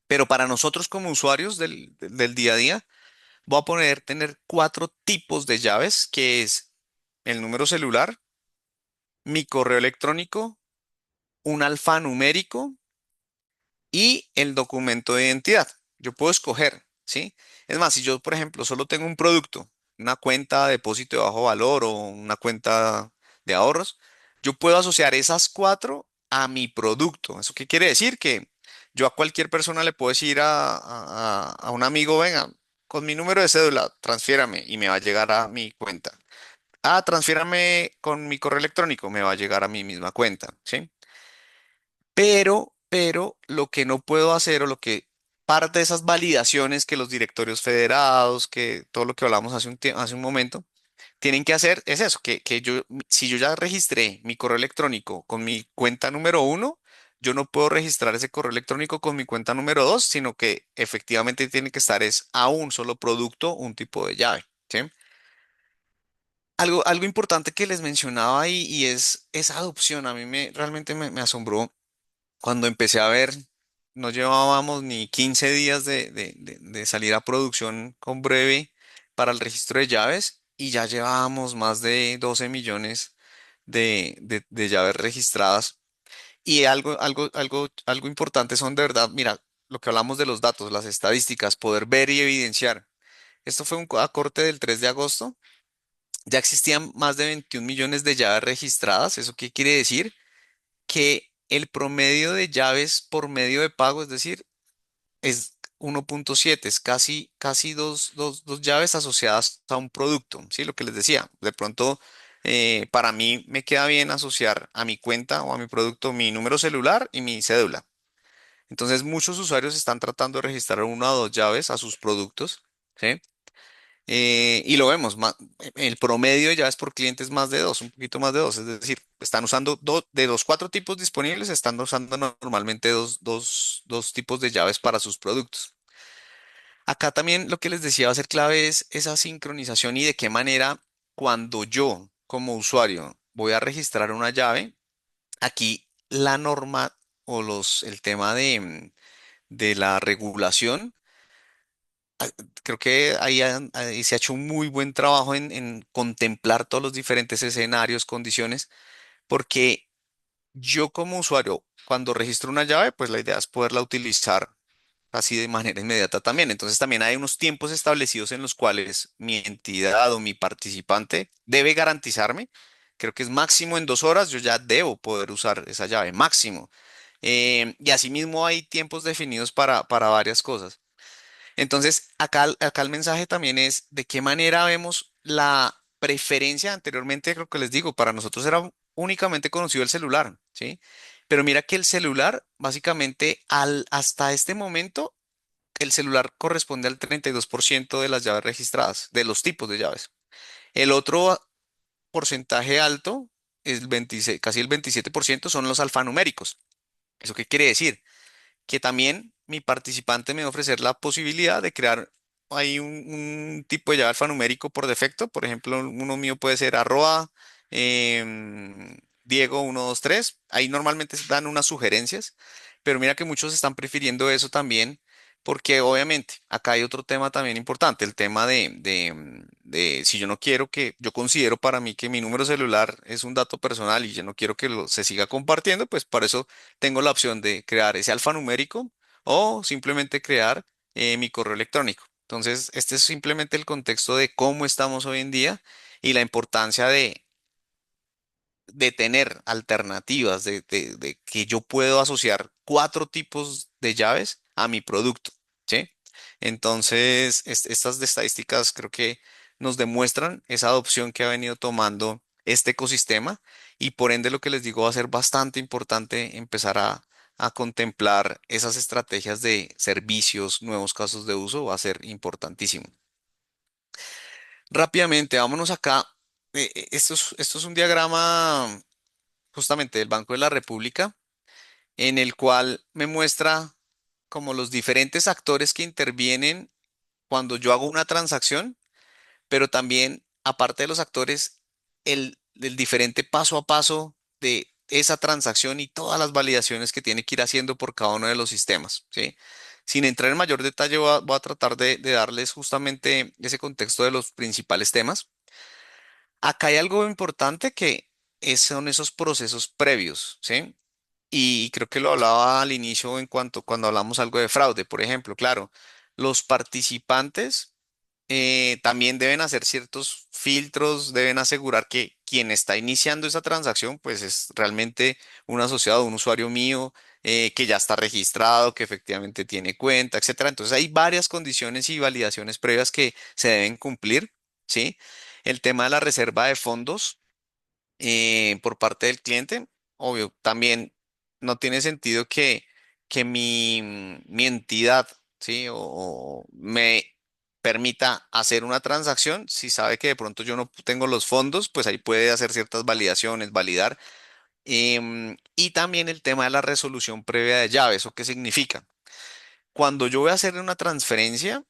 pero para nosotros como usuarios del día a día, voy a poder tener 4 tipos de llaves, que es el número celular, mi correo electrónico, un alfanumérico y el documento de identidad. Yo puedo escoger, ¿sí? Es más, si yo, por ejemplo, solo tengo un producto, una cuenta de depósito de bajo valor o una cuenta de ahorros, yo puedo asociar esas 4 a mi producto. ¿Eso qué quiere decir? Que yo a cualquier persona le puedo decir a un amigo, venga, con mi número de cédula, transfiérame y me va a llegar a mi cuenta. Ah, transfiérame con mi correo electrónico, me va a llegar a mi misma cuenta, ¿sí? Pero lo que no puedo hacer o lo que parte de esas validaciones que los directorios federados, que todo lo que hablamos hace un momento, tienen que hacer es eso, que yo, si yo ya registré mi correo electrónico con mi cuenta número uno, yo no puedo registrar ese correo electrónico con mi cuenta número dos, sino que efectivamente tiene que estar es a un solo producto, un tipo de llave, ¿sí? algo importante que les mencionaba ahí y es esa adopción. A mí realmente me asombró cuando empecé a ver, no llevábamos ni 15 días de salir a producción con Breve para el registro de llaves y ya llevábamos más de 12 millones de llaves registradas. Y algo importante son de verdad, mira, lo que hablamos de los datos, las estadísticas, poder ver y evidenciar. Esto fue a corte del 3 de agosto. Ya existían más de 21 millones de llaves registradas. ¿Eso qué quiere decir? Que el promedio de llaves por medio de pago, es decir, es 1.7, es casi dos llaves asociadas a un producto, ¿sí? Lo que les decía, de pronto para mí me queda bien asociar a mi cuenta o a mi producto mi número celular y mi cédula. Entonces muchos usuarios están tratando de registrar una o dos llaves a sus productos, ¿sí? Y lo vemos, el promedio de llaves por cliente es más de dos, un poquito más de dos, es decir, están usando de los cuatro tipos disponibles, están usando normalmente dos tipos de llaves para sus productos. Acá también lo que les decía va a ser clave es esa sincronización y de qué manera cuando yo como usuario voy a registrar una llave, aquí la norma o el tema de la regulación, creo que ahí se ha hecho un muy buen trabajo en contemplar todos los diferentes escenarios, condiciones, porque yo como usuario, cuando registro una llave, pues la idea es poderla utilizar así de manera inmediata también. Entonces también hay unos tiempos establecidos en los cuales mi entidad o mi participante debe garantizarme. Creo que es máximo en 2 horas, yo ya debo poder usar esa llave, máximo. Y asimismo hay tiempos definidos para varias cosas. Entonces, acá el mensaje también es de qué manera vemos la preferencia. Anteriormente, creo que les digo, para nosotros era únicamente conocido el celular, ¿sí? Pero mira que el celular, básicamente, hasta este momento, el celular corresponde al 32% de las llaves registradas, de los tipos de llaves. El otro porcentaje alto, el 26, casi el 27%, son los alfanuméricos. ¿Eso qué quiere decir? Que también mi participante me va a ofrecer la posibilidad de crear ahí un tipo de llave alfanumérico por defecto. Por ejemplo, uno mío puede ser arroba Diego 123. Ahí normalmente se dan unas sugerencias, pero mira que muchos están prefiriendo eso también. Porque obviamente acá hay otro tema también importante, el tema de si yo no quiero que, yo considero para mí que mi número celular es un dato personal y yo no quiero que se siga compartiendo, pues para eso tengo la opción de crear ese alfanumérico o simplemente crear mi correo electrónico. Entonces, este es simplemente el contexto de cómo estamos hoy en día y la importancia de tener alternativas, de que yo puedo asociar cuatro tipos de llaves a mi producto, ¿sí? Entonces, estas estadísticas creo que nos demuestran esa adopción que ha venido tomando este ecosistema y por ende lo que les digo va a ser bastante importante empezar a contemplar esas estrategias de servicios, nuevos casos de uso, va a ser importantísimo. Rápidamente, vámonos acá. Esto es un diagrama justamente del Banco de la República, en el cual me muestra como los diferentes actores que intervienen cuando yo hago una transacción, pero también, aparte de los actores, el diferente paso a paso de esa transacción y todas las validaciones que tiene que ir haciendo por cada uno de los sistemas, ¿sí? Sin entrar en mayor detalle, voy a tratar de darles justamente ese contexto de los principales temas. Acá hay algo importante que son esos procesos previos, ¿sí? Y creo que lo hablaba al inicio en cuanto cuando hablamos algo de fraude, por ejemplo, claro, los participantes también deben hacer ciertos filtros, deben asegurar que quien está iniciando esa transacción, pues es realmente un asociado, un usuario mío, que ya está registrado, que efectivamente tiene cuenta, etcétera. Entonces hay varias condiciones y validaciones previas que se deben cumplir, ¿sí? El tema de la reserva de fondos por parte del cliente. Obvio, también no tiene sentido que mi entidad, ¿sí? O me permita hacer una transacción si sabe que de pronto yo no tengo los fondos, pues ahí puede hacer ciertas validaciones, validar. Y también el tema de la resolución previa de llave. ¿Eso qué significa? Cuando yo voy a hacer una transferencia,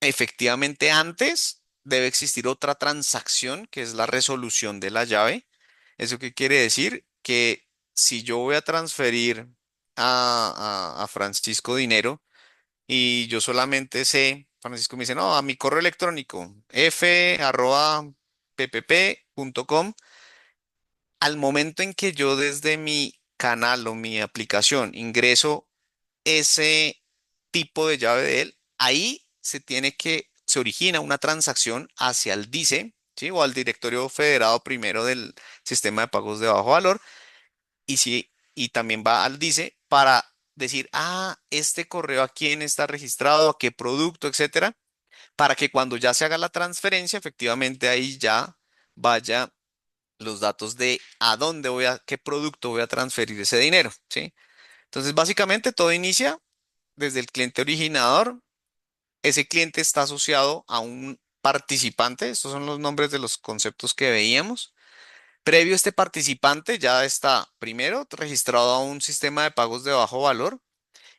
efectivamente, antes debe existir otra transacción que es la resolución de la llave. ¿Eso qué quiere decir? Que si yo voy a transferir a Francisco dinero y yo solamente sé, Francisco me dice, no, a mi correo electrónico, f@ppp.com, al momento en que yo desde mi canal o mi aplicación ingreso ese tipo de llave de él, ahí se origina una transacción hacia el DICE, ¿sí? O al directorio federado primero del sistema de pagos de bajo valor, y también va al DICE para decir, este correo a quién está registrado, a qué producto, etcétera, para que cuando ya se haga la transferencia, efectivamente ahí ya vaya los datos de qué producto voy a transferir ese dinero, ¿sí? Entonces, básicamente todo inicia desde el cliente originador. Ese cliente está asociado a un participante. Estos son los nombres de los conceptos que veíamos. Previo a este participante ya está primero registrado a un sistema de pagos de bajo valor,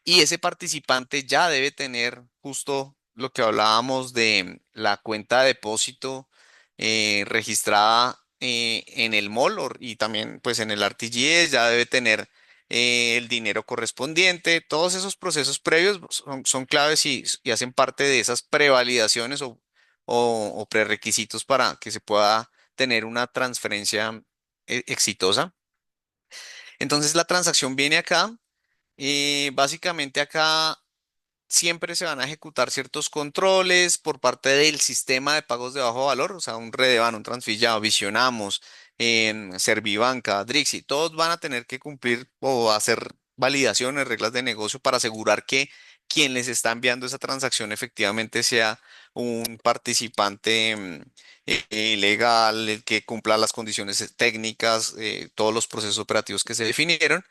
y ese participante ya debe tener justo lo que hablábamos de la cuenta de depósito registrada en el MOL, y también pues en el RTGS ya debe tener el dinero correspondiente. Todos esos procesos previos son claves y hacen parte de esas prevalidaciones o prerequisitos para que se pueda tener una transferencia exitosa. Entonces la transacción viene acá. Básicamente acá siempre se van a ejecutar ciertos controles por parte del sistema de pagos de bajo valor, o sea, un Redevan, un Transfillado, Visionamos, Servibanca, Drixi, todos van a tener que cumplir o hacer validaciones, reglas de negocio para asegurar que quien les está enviando esa transacción efectivamente sea un participante legal, el que cumpla las condiciones técnicas, todos los procesos operativos que se definieron,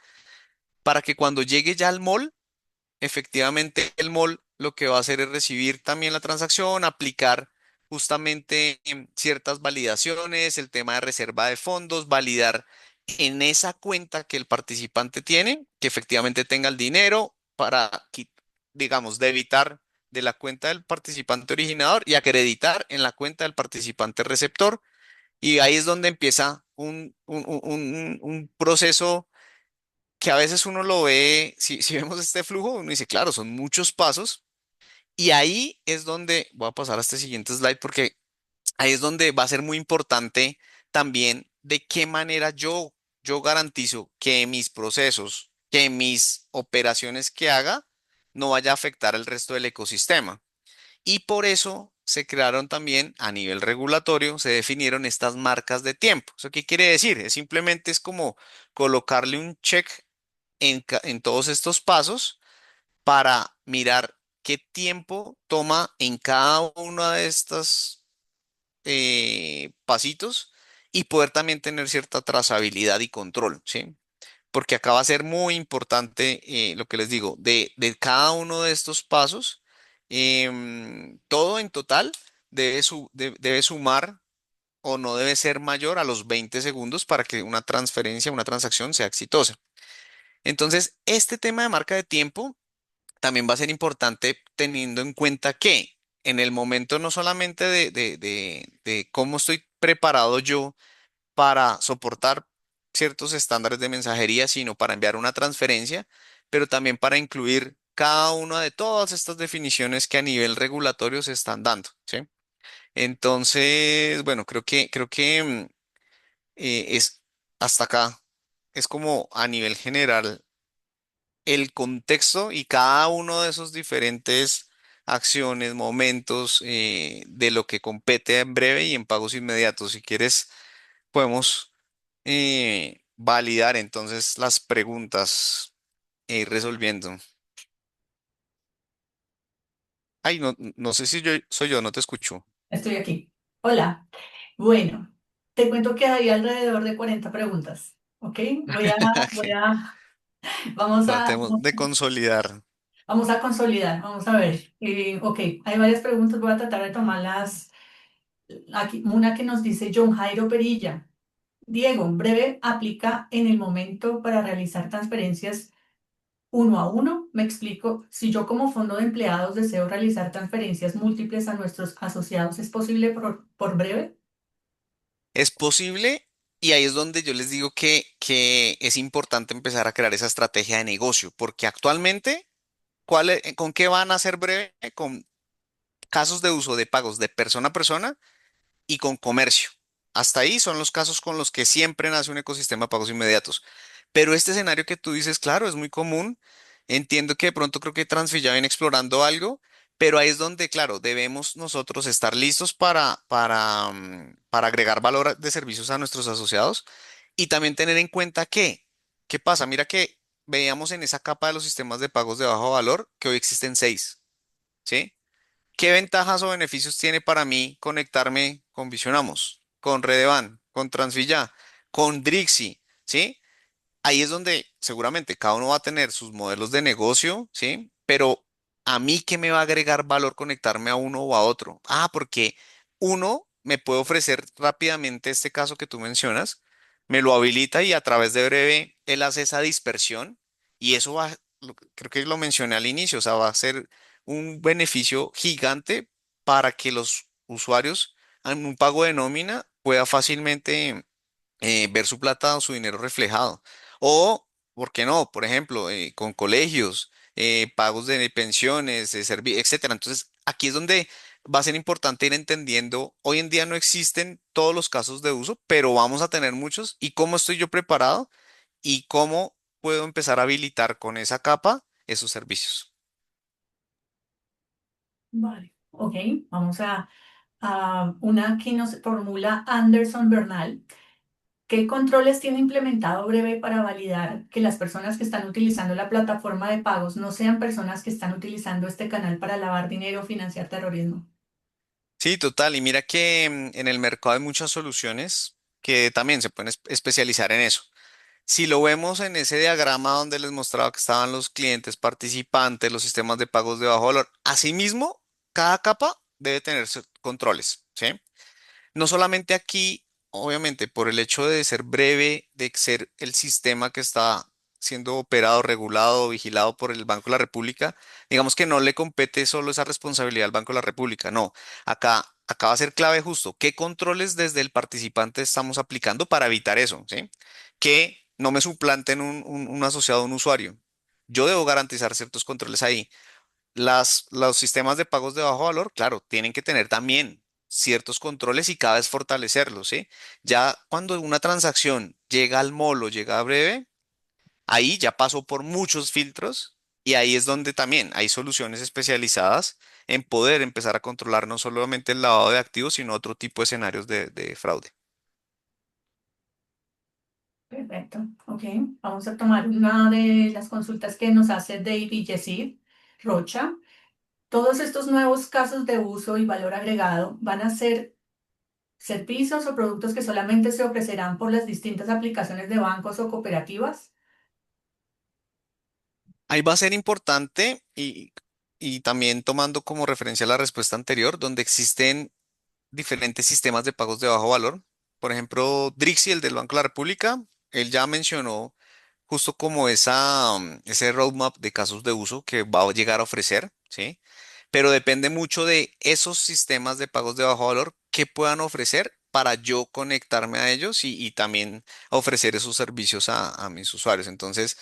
para que cuando llegue ya al mall, efectivamente, el mall lo que va a hacer es recibir también la transacción, aplicar justamente ciertas validaciones, el tema de reserva de fondos, validar en esa cuenta que el participante tiene, que efectivamente tenga el dinero para, digamos, debitar de la cuenta del participante originador y acreditar en la cuenta del participante receptor. Y ahí es donde empieza un proceso que a veces uno lo ve, si vemos este flujo, uno dice, claro, son muchos pasos. Y ahí es donde, voy a pasar a este siguiente slide porque ahí es donde va a ser muy importante también de qué manera yo garantizo que mis procesos, que mis operaciones que haga, no vaya a afectar el resto del ecosistema. Y por eso se crearon también a nivel regulatorio, se definieron estas marcas de tiempo. ¿Eso qué quiere decir? Simplemente es como colocarle un check en todos estos pasos para mirar qué tiempo toma en cada uno de estos pasitos, y poder también tener cierta trazabilidad y control, ¿sí? Porque acá va a ser muy importante lo que les digo, de cada uno de estos pasos, todo en total debe sumar o no debe ser mayor a los 20 segundos para que una transferencia, una transacción sea exitosa. Entonces, este tema de marca de tiempo también va a ser importante teniendo en cuenta que en el momento no solamente de cómo estoy preparado yo para soportar ciertos estándares de mensajería, sino para enviar una transferencia, pero también para incluir cada una de todas estas definiciones que a nivel regulatorio se están dando, ¿sí? Entonces, bueno, es hasta acá, es como a nivel general el contexto y cada uno de esos diferentes acciones, momentos de lo que compete en breve y en pagos inmediatos. Si quieres, podemos validar entonces las preguntas e ir resolviendo. Ay, no sé si soy yo, no te escucho. Estoy aquí. Hola. Bueno, te cuento que hay alrededor de 40 preguntas, ¿ok? Voy a, vamos a, Tratemos de consolidar. vamos a consolidar, vamos a ver. Ok, hay varias preguntas, voy a tratar de tomarlas. Aquí, una que nos dice John Jairo Perilla. Diego, breve aplica en el momento para realizar transferencias uno a uno. Me explico, si yo como fondo de empleados deseo realizar transferencias múltiples a nuestros asociados, ¿es posible por breve? Es posible y ahí es donde yo les digo que es importante empezar a crear esa estrategia de negocio, porque actualmente, ¿con qué van a ser breve? Con casos de uso de pagos de persona a persona y con comercio. Hasta ahí son los casos con los que siempre nace un ecosistema de pagos inmediatos. Pero este escenario que tú dices, claro, es muy común. Entiendo que de pronto creo que Transfi ya viene explorando algo, pero ahí es donde, claro, debemos nosotros estar listos para agregar valor de servicios a nuestros asociados y también tener en cuenta que, ¿qué pasa? Mira que veíamos en esa capa de los sistemas de pagos de bajo valor que hoy existen seis, ¿sí? ¿Qué ventajas o beneficios tiene para mí conectarme con Visionamos, con Redevan, con Transvilla, con Drixi? ¿Sí? Ahí es donde seguramente cada uno va a tener sus modelos de negocio, ¿sí? Pero a mí, ¿qué me va a agregar valor conectarme a uno o a otro? Ah, porque uno me puede ofrecer rápidamente este caso que tú mencionas, me lo habilita y a través de Breve él hace esa dispersión y eso va, creo que lo mencioné al inicio, o sea, va a ser un beneficio gigante para que los usuarios en un pago de nómina pueda fácilmente ver su plata o su dinero reflejado. O, ¿por qué no? Por ejemplo, con colegios, pagos de pensiones, de etcétera. Entonces, aquí es donde va a ser importante ir entendiendo. Hoy en día no existen todos los casos de uso, pero vamos a tener muchos. ¿Y cómo estoy yo preparado? ¿Y cómo puedo empezar a habilitar con esa capa esos servicios? Vale, ok, vamos a una que nos formula Anderson Bernal. ¿Qué controles tiene implementado Breve para validar que las personas que están utilizando la plataforma de pagos no sean personas que están utilizando este canal para lavar dinero o financiar terrorismo? Sí, total. Y mira que en el mercado hay muchas soluciones que también se pueden especializar en eso. Si lo vemos en ese diagrama donde les mostraba que estaban los clientes participantes, los sistemas de pagos de bajo valor, asimismo, cada capa debe tener controles, ¿sí? No solamente aquí, obviamente, por el hecho de ser breve, de ser el sistema que está siendo operado, regulado, vigilado por el Banco de la República, digamos que no le compete solo esa responsabilidad al Banco de la República, no. Acá va a ser clave justo qué controles desde el participante estamos aplicando para evitar eso, ¿sí? Que no me suplanten un asociado, un usuario. Yo debo garantizar ciertos controles ahí. Los sistemas de pagos de bajo valor, claro, tienen que tener también ciertos controles y cada vez fortalecerlos, ¿sí? Ya cuando una transacción llega al molo, llega a breve, ahí ya pasó por muchos filtros y ahí es donde también hay soluciones especializadas en poder empezar a controlar no solamente el lavado de activos, sino otro tipo de escenarios de fraude. Perfecto, ok. Vamos a tomar una de las consultas que nos hace David Yesid Rocha. Todos estos nuevos casos de uso y valor agregado van a ser servicios o productos que solamente se ofrecerán por las distintas aplicaciones de bancos o cooperativas. Ahí va a ser importante y también tomando como referencia la respuesta anterior, donde existen diferentes sistemas de pagos de bajo valor. Por ejemplo, Drixi, el del Banco de la República, él ya mencionó justo como ese roadmap de casos de uso que va a llegar a ofrecer, ¿sí? Pero depende mucho de esos sistemas de pagos de bajo valor que puedan ofrecer para yo conectarme a ellos y también ofrecer esos servicios a mis usuarios. Entonces,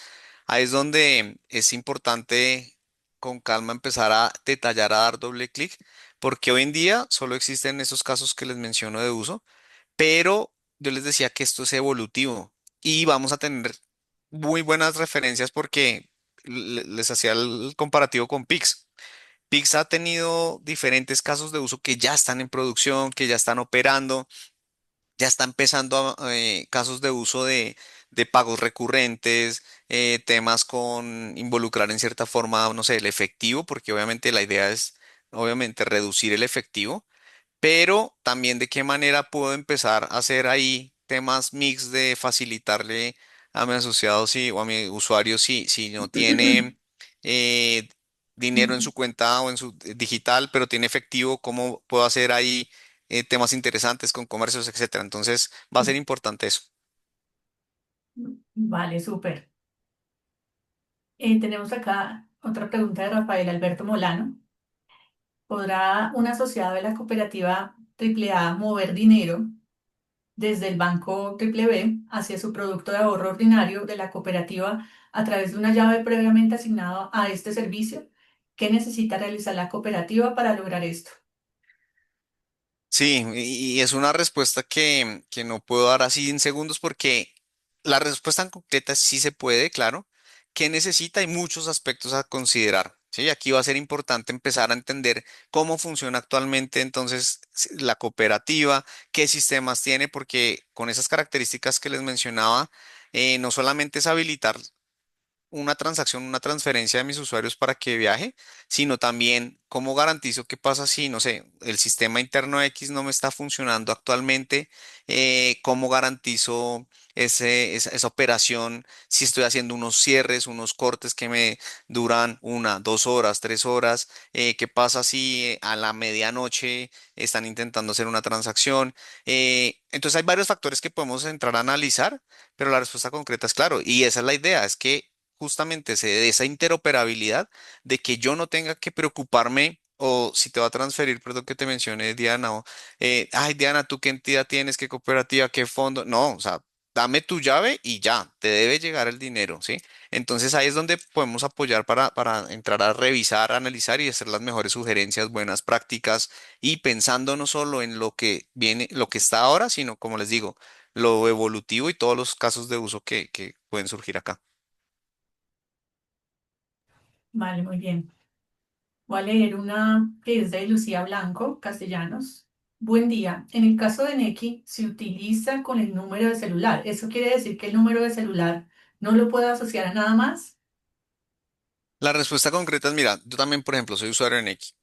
ahí es donde es importante con calma empezar a detallar, a dar doble clic, porque hoy en día solo existen esos casos que les menciono de uso, pero yo les decía que esto es evolutivo y vamos a tener muy buenas referencias porque les hacía el comparativo con Pix. Pix ha tenido diferentes casos de uso que ya están en producción, que ya están operando, ya está empezando casos de uso de pagos recurrentes, temas con involucrar en cierta forma, no sé, el efectivo, porque obviamente la idea es, obviamente, reducir el efectivo, pero también de qué manera puedo empezar a hacer ahí temas mix de facilitarle a mi asociado o a mi usuario si no tiene eh, dinero en su cuenta o en su digital, pero tiene efectivo, cómo puedo hacer ahí temas interesantes con comercios, etcétera. Entonces va a ser importante eso. Vale, súper. Tenemos acá otra pregunta de Rafael Alberto Molano. ¿Podrá un asociado de la cooperativa AAA mover dinero desde el banco B hacia su producto de ahorro ordinario de la cooperativa a través de una llave previamente asignada a este servicio? ¿Qué necesita realizar la cooperativa para lograr esto? Sí, y es una respuesta que no puedo dar así en segundos porque la respuesta en concreta sí se puede, claro, que necesita y muchos aspectos a considerar. Sí, aquí va a ser importante empezar a entender cómo funciona actualmente entonces la cooperativa, qué sistemas tiene, porque con esas características que les mencionaba, no solamente es habilitar una transacción, una transferencia de mis usuarios para que viaje, sino también cómo garantizo qué pasa si, no sé, el sistema interno X no me está funcionando actualmente, cómo garantizo esa operación si estoy haciendo unos cierres, unos cortes que me duran 1, 2 horas, 3 horas, qué pasa si a la medianoche están intentando hacer una transacción. Entonces hay varios factores que podemos entrar a analizar, pero la respuesta concreta es claro, y esa es la idea, es que justamente se dé esa interoperabilidad de que yo no tenga que preocuparme o si te va a transferir, perdón que te mencione Diana, o, ay Diana, ¿tú qué entidad tienes, qué cooperativa, qué fondo? No, o sea, dame tu llave y ya, te debe llegar el dinero, ¿sí? Entonces ahí es donde podemos apoyar para entrar a revisar, analizar y hacer las mejores sugerencias, buenas prácticas y pensando no solo en lo que viene, lo que está ahora, sino como les digo, lo evolutivo y todos los casos de uso que pueden surgir acá. Vale, muy bien. Voy a leer una que es de Lucía Blanco, Castellanos. Buen día. En el caso de Nequi, se utiliza con el número de celular. ¿Eso quiere decir que el número de celular no lo puedo asociar a nada más? La respuesta concreta es, mira, yo también, por ejemplo, soy usuario en X.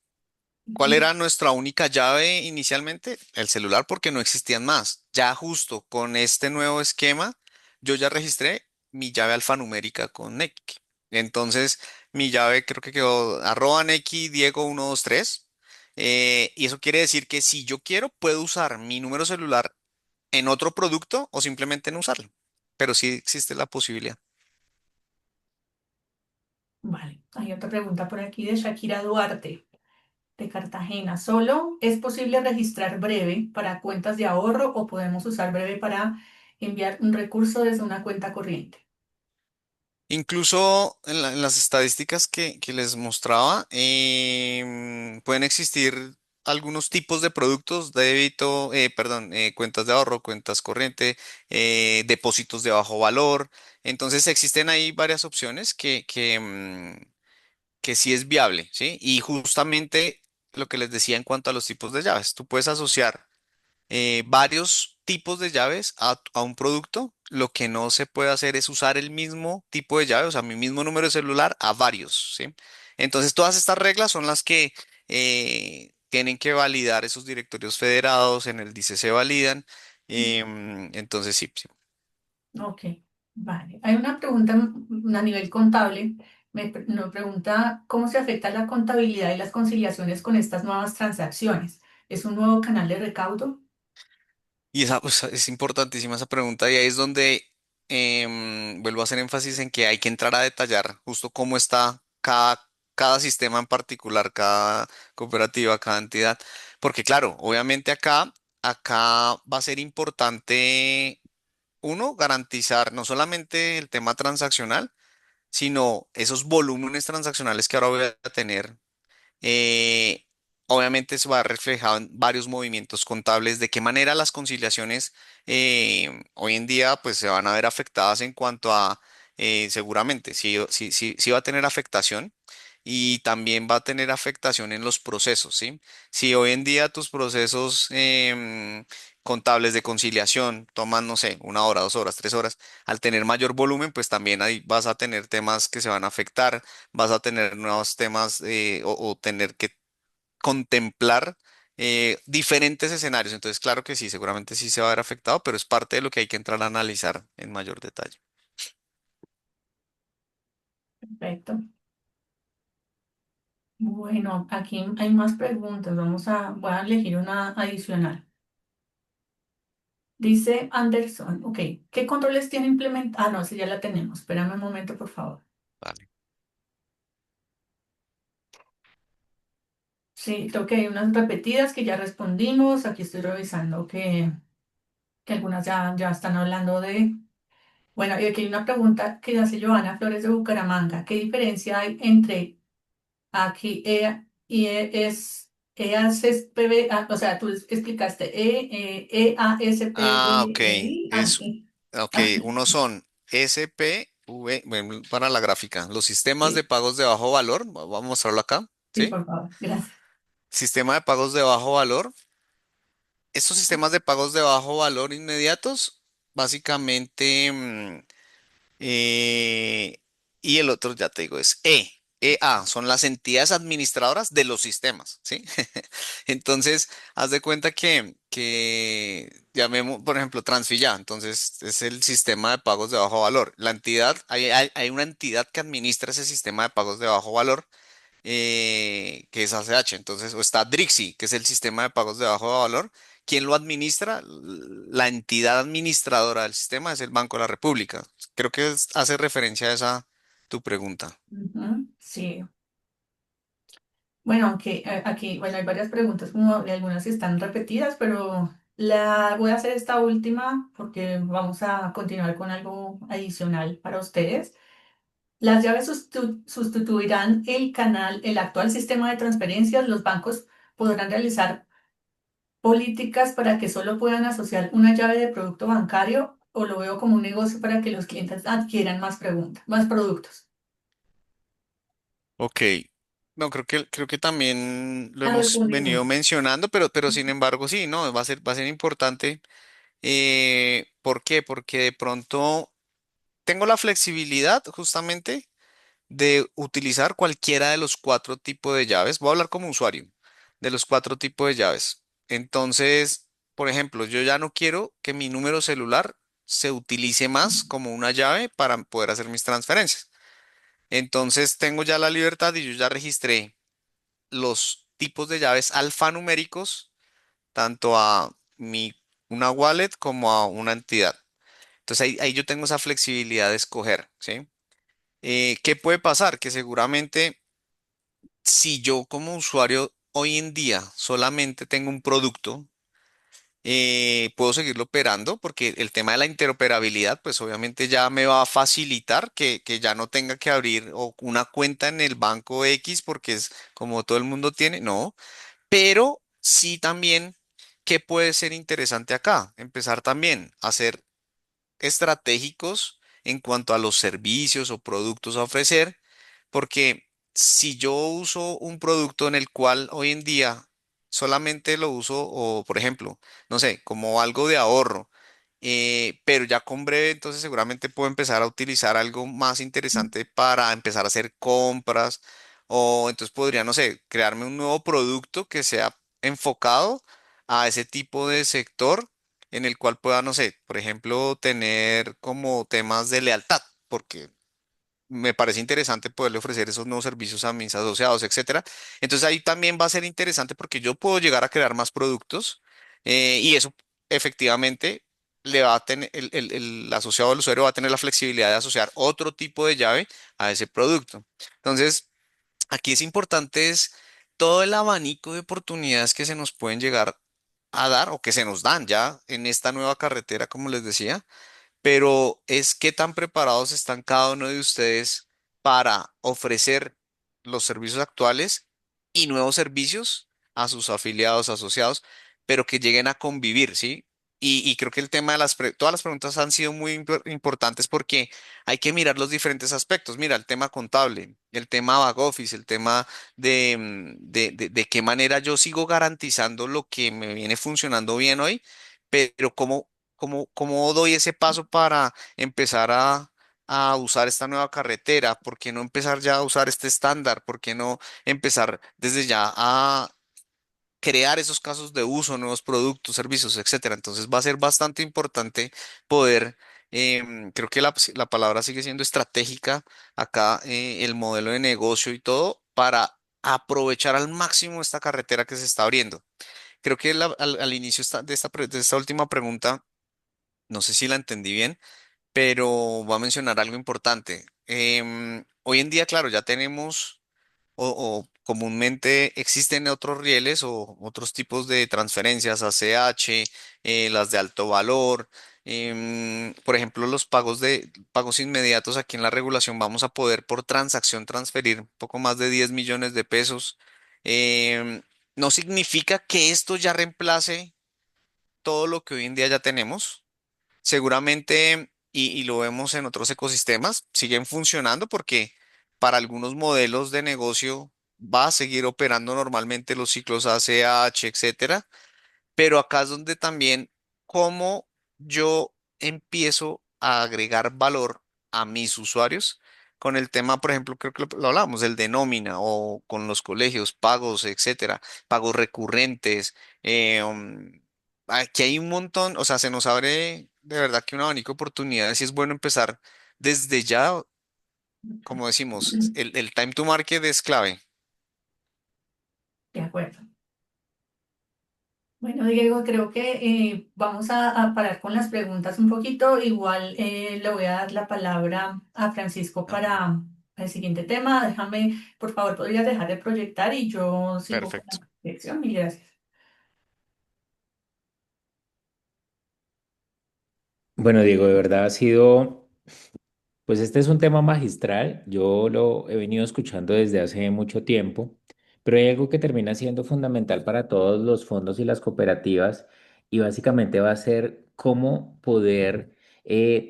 ¿Cuál Ujú. era nuestra única llave inicialmente? El celular, porque no existían más. Ya justo con este nuevo esquema, yo ya registré mi llave alfanumérica con Nequi. Entonces, mi llave creo que quedó @Nequi Diego 123. Y eso quiere decir que si yo quiero, puedo usar mi número celular en otro producto o simplemente no usarlo. Pero sí existe la posibilidad. Vale. Hay otra pregunta por aquí de Shakira Duarte, de Cartagena. ¿Solo es posible registrar breve para cuentas de ahorro o podemos usar breve para enviar un recurso desde una cuenta corriente? Incluso en las estadísticas que les mostraba, pueden existir algunos tipos de productos, débito, perdón, cuentas de ahorro, cuentas corriente, depósitos de bajo valor. Entonces existen ahí varias opciones que sí es viable, ¿sí? Y justamente lo que les decía en cuanto a los tipos de llaves, tú puedes asociar varios tipos de llaves a un producto. Lo que no se puede hacer es usar el mismo tipo de llave, o sea, mi mismo número de celular a varios, ¿sí? Entonces, todas estas reglas son las que tienen que validar esos directorios federados, en el DICE se validan. Entonces, sí, sí. Ok, vale. Hay una pregunta a nivel contable. Nos pregunta cómo se afecta la contabilidad y las conciliaciones con estas nuevas transacciones. ¿Es un nuevo canal de recaudo? Y esa, pues, es importantísima esa pregunta y ahí es donde vuelvo a hacer énfasis en que hay que entrar a detallar justo cómo está cada sistema en particular, cada cooperativa, cada entidad. Porque claro, obviamente acá va a ser importante, uno, garantizar no solamente el tema transaccional, sino esos volúmenes transaccionales que ahora voy a tener. eh, Obviamente eso va reflejado en varios movimientos contables, de qué manera las conciliaciones hoy en día pues se van a ver afectadas en cuanto a, seguramente, sí va a tener afectación y también va a tener afectación en los procesos, ¿sí? Si hoy en día tus procesos contables de conciliación toman, no sé, 1 hora, 2 horas, 3 horas, al tener mayor volumen, pues también ahí vas a tener temas que se van a afectar, vas a tener nuevos temas o tener que contemplar diferentes escenarios. Entonces, claro que sí, seguramente sí se va a ver afectado, pero es parte de lo que hay que entrar a analizar en mayor detalle. Perfecto. Bueno, aquí hay más preguntas. Voy a elegir una adicional. Dice Anderson, ok, ¿qué controles tiene implementado? Ah, no, esa ya la tenemos. Espérame un momento, por favor. Vale. Sí, creo que hay unas repetidas que ya respondimos. Aquí estoy revisando que algunas ya están hablando de... Bueno, y aquí hay una pregunta que hace Joana Flores de Bucaramanga. ¿Qué diferencia hay entre aquí y EASPB? O sea, tú explicaste Ah, ok. EASPBI. Es, ok, unos son SPV, bueno, para la gráfica, los sistemas de Sí, pagos de bajo valor, vamos a mostrarlo acá, sí, ¿sí? por favor, gracias. Sistema de pagos de bajo valor. Estos sistemas de pagos de bajo valor inmediatos, básicamente, eh, y el otro, ya te digo, es EA, son las entidades administradoras de los sistemas, ¿sí? Entonces, haz de cuenta que llamemos, por ejemplo, Transfilla, entonces es el sistema de pagos de bajo valor. La entidad, hay una entidad que administra ese sistema de pagos de bajo valor, que es ACH. Entonces, o está Drixi, que es el sistema de pagos de bajo valor. ¿Quién lo administra? La entidad administradora del sistema es el Banco de la República. Creo que hace referencia a esa tu pregunta. Ujú, sí. Bueno, aunque aquí, bueno, hay varias preguntas, como algunas están repetidas, pero la voy a hacer esta última porque vamos a continuar con algo adicional para ustedes. Las llaves sustituirán el actual sistema de transferencias. Los bancos podrán realizar políticas para que solo puedan asociar una llave de producto bancario o lo veo como un negocio para que los clientes adquieran más productos. Ok. No, creo que también lo Ah, hemos venido respondimos. mencionando, pero sin embargo, sí, no, va a ser importante. ¿Por qué? Porque de pronto tengo la flexibilidad justamente de utilizar cualquiera de los cuatro tipos de llaves. Voy a hablar como usuario de los cuatro tipos de llaves. Entonces, por ejemplo, yo ya no quiero que mi número celular se utilice más como una llave para poder hacer mis transferencias. Entonces, tengo ya la libertad y yo ya registré los tipos de llaves alfanuméricos tanto a una wallet como a una entidad. Entonces, ahí yo tengo esa flexibilidad de escoger, ¿sí? ¿Qué puede pasar? Que seguramente si yo como usuario hoy en día solamente tengo un producto, puedo seguirlo operando porque el tema de la interoperabilidad, pues obviamente ya me va a facilitar que ya no tenga que abrir una cuenta en el banco X porque es como todo el mundo tiene, no, pero sí también, ¿qué puede ser interesante acá? Empezar también a hacer estratégicos en cuanto a los servicios o productos a ofrecer, porque si yo uso un producto en el cual hoy en día solamente lo uso, o por ejemplo, no sé, como algo de ahorro, pero ya con breve, entonces seguramente puedo empezar a utilizar algo más interesante para empezar a hacer compras, o entonces podría, no sé, crearme un nuevo producto que sea enfocado a ese tipo de sector en el cual pueda, no sé, por ejemplo, tener como temas de lealtad, porque me parece interesante poderle ofrecer esos nuevos servicios a mis asociados, etcétera. Entonces ahí también va a ser interesante porque yo puedo llegar a crear más productos, y eso efectivamente le va a tener, el asociado del usuario va a tener la flexibilidad de asociar otro tipo de llave a ese producto. Entonces, aquí es importante es todo el abanico de oportunidades que se nos pueden llegar a dar o que se nos dan ya en esta nueva carretera, como les decía, pero es qué tan preparados están cada uno de ustedes para ofrecer los servicios actuales y nuevos servicios a sus afiliados, asociados, pero que lleguen a convivir, ¿sí? Y creo que el tema de todas las preguntas han sido muy importantes porque hay que mirar los diferentes aspectos. Mira, el tema contable, el tema back office, el tema de qué manera yo sigo garantizando lo que me viene funcionando bien hoy, pero cómo doy ese paso para empezar a usar esta nueva carretera? ¿Por qué no empezar ya a usar este estándar? ¿Por qué no empezar desde ya a crear esos casos de uso, nuevos productos, servicios, etcétera? Entonces va a ser bastante importante poder, creo que la palabra sigue siendo estratégica acá, el modelo de negocio y todo para aprovechar al máximo esta carretera que se está abriendo. Creo que al inicio de esta última pregunta, no sé si la entendí bien, pero voy a mencionar algo importante. Hoy en día, claro, ya tenemos o comúnmente existen otros rieles o otros tipos de transferencias, ACH, las de alto valor. Por ejemplo, los pagos inmediatos aquí en la regulación vamos a poder por transacción transferir un poco más de 10 millones de pesos. Em, no significa que esto ya reemplace todo lo que hoy en día ya tenemos. Seguramente, y lo vemos en otros ecosistemas, siguen funcionando porque para algunos modelos de negocio va a seguir operando normalmente los ciclos ACH, etcétera. Pero acá es donde también cómo yo empiezo a agregar valor a mis usuarios con el tema, por ejemplo, creo que lo hablamos, el de nómina o con los colegios, pagos, etcétera, pagos recurrentes. Aquí hay un montón, o sea, se nos abre de verdad que un abanico de oportunidades y es bueno empezar desde ya, como decimos, el time to market es clave. De acuerdo. Bueno, Diego, creo que vamos a parar con las preguntas un poquito. Igual le voy a dar la palabra a Francisco para el siguiente tema. Déjame, por favor, podrías dejar de proyectar y yo sigo con Perfecto. la proyección. Mil gracias. Bueno, Diego, de verdad ha sido, pues este es un tema magistral. Yo lo he venido escuchando desde hace mucho tiempo, pero hay algo que termina siendo fundamental para todos los fondos y las cooperativas y básicamente va a ser cómo poder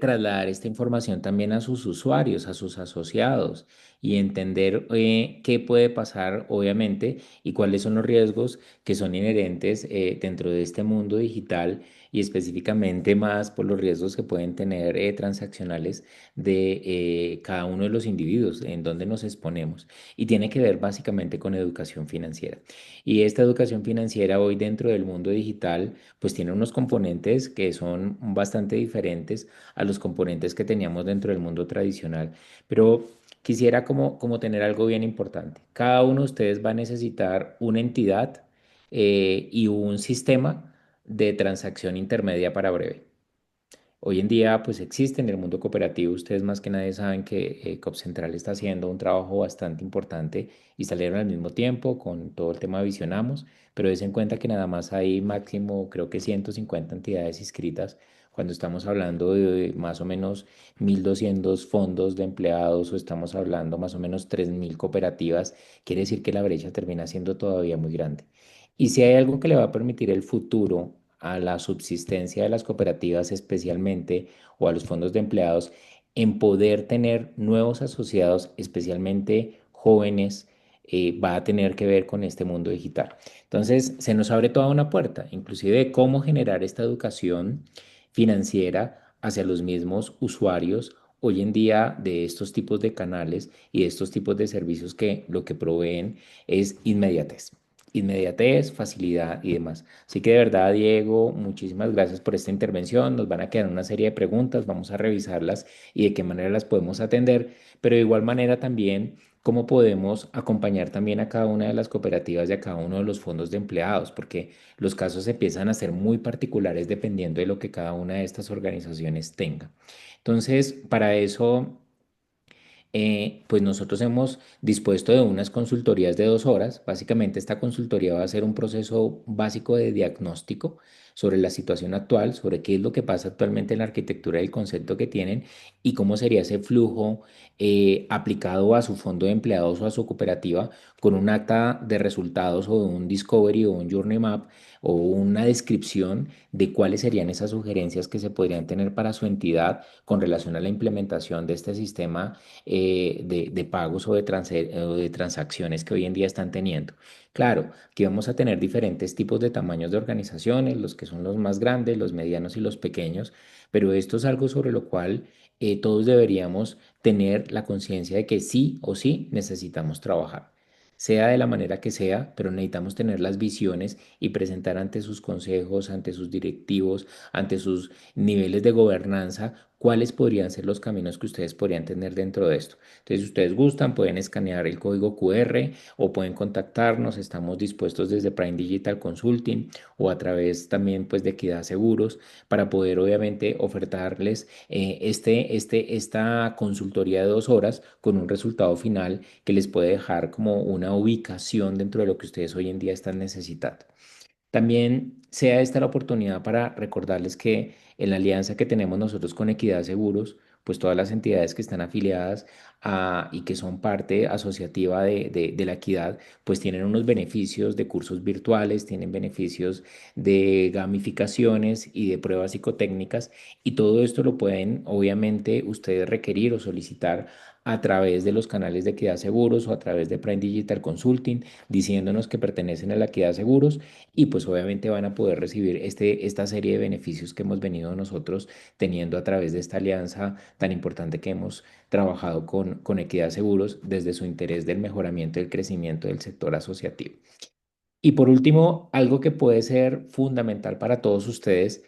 trasladar esta información también a sus usuarios, a sus asociados y entender qué puede pasar, obviamente, y cuáles son los riesgos que son inherentes dentro de este mundo digital y específicamente más por los riesgos que pueden tener transaccionales de cada uno de los individuos, en donde nos exponemos. Y tiene que ver básicamente con educación financiera. Y esta educación financiera hoy dentro del mundo digital, pues tiene unos componentes que son bastante diferentes a los componentes que teníamos dentro del mundo tradicional. Pero quisiera como tener algo bien importante. Cada uno de ustedes va a necesitar una entidad y un sistema de transacción intermedia para breve. Hoy en día, pues existe en el mundo cooperativo. Ustedes más que nadie saben que COP está haciendo un trabajo bastante importante y salieron al mismo tiempo con todo el tema de Visionamos, pero des en cuenta que nada más hay máximo, creo que 150 entidades inscritas cuando estamos hablando de más o menos 1.200 fondos de empleados o estamos hablando más o menos 3.000 cooperativas. Quiere decir que la brecha termina siendo todavía muy grande. Y si hay algo que le va a permitir el futuro a la subsistencia de las cooperativas especialmente o a los fondos de empleados en poder tener nuevos asociados, especialmente jóvenes, va a tener que ver con este mundo digital. Entonces, se nos abre toda una puerta, inclusive de cómo generar esta educación financiera hacia los mismos usuarios hoy en día de estos tipos de canales y de estos tipos de servicios que lo que proveen es inmediatez. Inmediatez, facilidad y demás. Así que de verdad, Diego, muchísimas gracias por esta intervención. Nos van a quedar una serie de preguntas, vamos a revisarlas y de qué manera las podemos atender, pero de igual manera también cómo podemos acompañar también a cada una de las cooperativas y a cada uno de los fondos de empleados, porque los casos empiezan a ser muy particulares dependiendo de lo que cada una de estas organizaciones tenga. Entonces, para eso pues nosotros hemos dispuesto de unas consultorías de 2 horas. Básicamente esta consultoría va a ser un proceso básico de diagnóstico sobre la situación actual, sobre qué es lo que pasa actualmente en la arquitectura y el concepto que tienen y cómo sería ese flujo aplicado a su fondo de empleados o a su cooperativa con un acta de resultados o un discovery o un journey map o una descripción de cuáles serían esas sugerencias que se podrían tener para su entidad con relación a la implementación de este sistema de pagos o o de transacciones que hoy en día están teniendo. Claro, aquí vamos a tener diferentes tipos de tamaños de organizaciones, los que son los más grandes, los medianos y los pequeños, pero esto es algo sobre lo cual todos deberíamos tener la conciencia de que sí o sí necesitamos trabajar. sea de la manera que sea, pero necesitamos tener las visiones y presentar ante sus consejos, ante sus directivos, ante sus niveles de gobernanza, cuáles podrían ser los caminos que ustedes podrían tener dentro de esto. Entonces, si ustedes gustan, pueden escanear el código QR o pueden contactarnos. Estamos dispuestos desde Prime Digital Consulting o a través también pues de Equidad Seguros para poder obviamente ofertarles esta consultoría de 2 horas con un resultado final que les puede dejar como una ubicación dentro de lo que ustedes hoy en día están necesitando. También sea esta la oportunidad para recordarles que en la alianza que tenemos nosotros con Equidad Seguros, pues todas las entidades que están afiliadas y que son parte asociativa de la equidad, pues tienen unos beneficios de cursos virtuales, tienen beneficios de gamificaciones y de pruebas psicotécnicas, y todo esto lo pueden obviamente ustedes requerir o solicitar a través de los canales de Equidad Seguros o a través de Prime Digital Consulting, diciéndonos que pertenecen a la Equidad Seguros, y pues obviamente van a poder recibir esta serie de beneficios que hemos venido nosotros teniendo a través de esta alianza tan importante que hemos trabajado con Equidad Seguros desde su interés del mejoramiento y el crecimiento del sector asociativo. Y por último, algo que puede ser fundamental para todos ustedes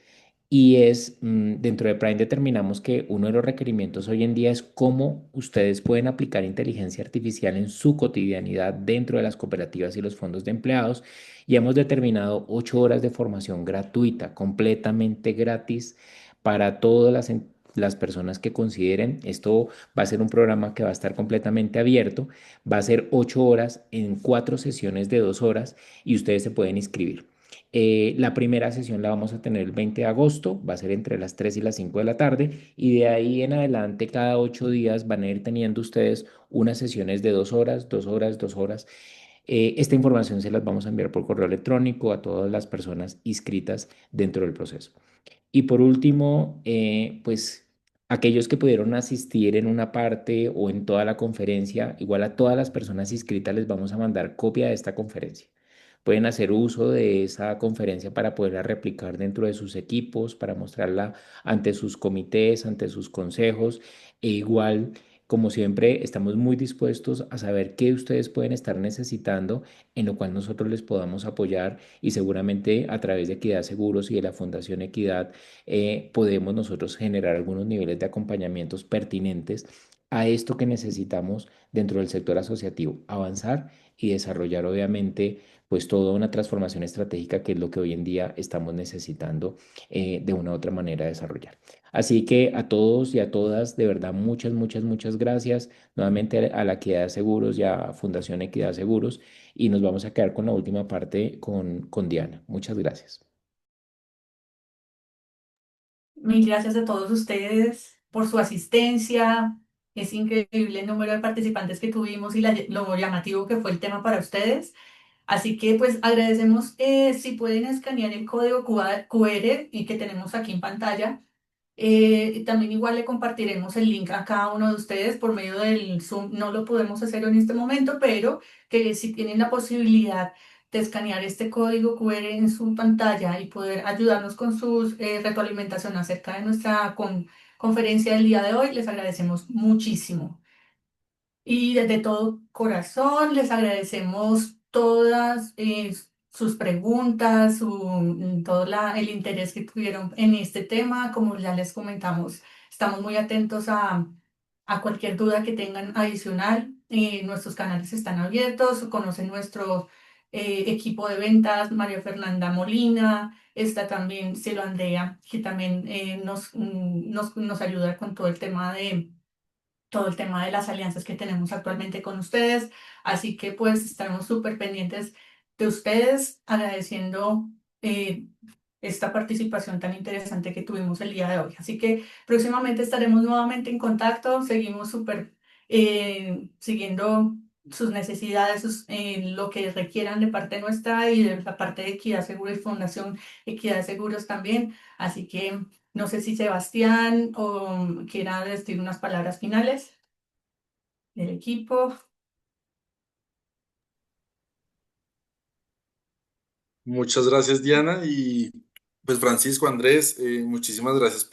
y es, dentro de Prime determinamos que uno de los requerimientos hoy en día es cómo ustedes pueden aplicar inteligencia artificial en su cotidianidad dentro de las cooperativas y los fondos de empleados. Y hemos determinado 8 horas de formación gratuita, completamente gratis para todas las personas que consideren. Esto va a ser un programa que va a estar completamente abierto. Va a ser 8 horas en 4 sesiones de 2 horas y ustedes se pueden inscribir. La primera sesión la vamos a tener el 20 de agosto, va a ser entre las 3 y las 5 de la tarde, y de ahí en adelante cada 8 días van a ir teniendo ustedes unas sesiones de 2 horas, 2 horas, 2 horas. Esta información se las vamos a enviar por correo electrónico a todas las personas inscritas dentro del proceso. Y por último, pues aquellos que pudieron asistir en una parte o en toda la conferencia, igual a todas las personas inscritas les vamos a mandar copia de esta conferencia. Pueden hacer uso de esa conferencia para poderla replicar dentro de sus equipos, para mostrarla ante sus comités, ante sus consejos. E igual, como siempre, estamos muy dispuestos a saber qué ustedes pueden estar necesitando, en lo cual nosotros les podamos apoyar, y seguramente a través de Equidad Seguros y de la Fundación Equidad podemos nosotros generar algunos niveles de acompañamientos pertinentes a esto que necesitamos dentro del sector asociativo, avanzar y desarrollar obviamente pues toda una transformación estratégica, que es lo que hoy en día estamos necesitando de una u otra manera desarrollar. Así que a todos y a todas, de verdad, muchas, muchas, muchas gracias nuevamente a la Equidad de Seguros y a Fundación Equidad Seguros, y nos vamos a quedar con la última parte con Diana. Muchas gracias. Mil gracias a todos ustedes por su asistencia. Es increíble el número de participantes que tuvimos y lo llamativo que fue el tema para ustedes. Así que pues agradecemos si pueden escanear el código QR y que tenemos aquí en pantalla. Y también igual le compartiremos el link a cada uno de ustedes por medio del Zoom. No lo podemos hacer en este momento, pero que si tienen la posibilidad de escanear este código QR en su pantalla y poder ayudarnos con su retroalimentación acerca de nuestra conferencia del día de hoy, les agradecemos muchísimo. Y desde todo corazón les agradecemos todas sus preguntas, todo el interés que tuvieron en este tema. Como ya les comentamos, estamos muy atentos a cualquier duda que tengan adicional. Nuestros canales están abiertos, conocen nuestro equipo de ventas, María Fernanda Molina, está también Cielo Andrea, que también nos ayuda con todo el tema de las alianzas que tenemos actualmente con ustedes. Así que pues estaremos súper pendientes de ustedes, agradeciendo eh, esta participación tan interesante que tuvimos el día de hoy. Así que próximamente estaremos nuevamente en contacto, seguimos súper siguiendo sus necesidades, lo que requieran de parte nuestra y de la parte de Equidad Seguro y Fundación Equidad Seguros también. Así que no sé si Sebastián o quiera decir unas palabras finales del equipo. Muchas gracias, Diana. Y pues Francisco, Andrés, muchísimas gracias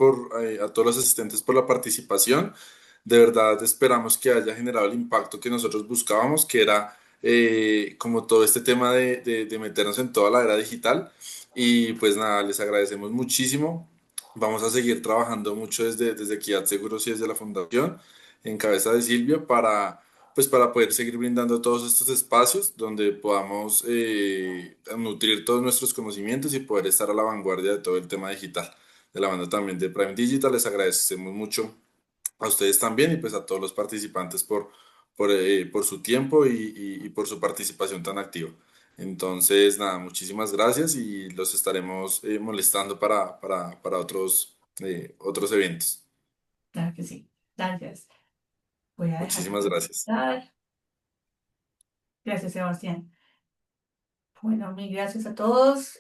a todos los asistentes por la participación. De verdad esperamos que haya generado el impacto que nosotros buscábamos, que era como todo este tema de meternos en toda la era digital. Y pues nada, les agradecemos muchísimo. Vamos a seguir trabajando mucho desde Equidad Seguros y desde la Fundación, en cabeza de Silvia, pues para poder seguir brindando todos estos espacios donde podamos nutrir todos nuestros conocimientos y poder estar a la vanguardia de todo el tema digital. De la mano también de Prime Digital, les agradecemos mucho a ustedes también y pues a todos los participantes por su tiempo y por su participación tan activa. Entonces, nada, muchísimas gracias y los estaremos molestando para otros eventos. Claro que sí. Gracias. Voy a dejar de Muchísimas gracias. contestar. Gracias, Sebastián. Bueno, mil gracias a todos.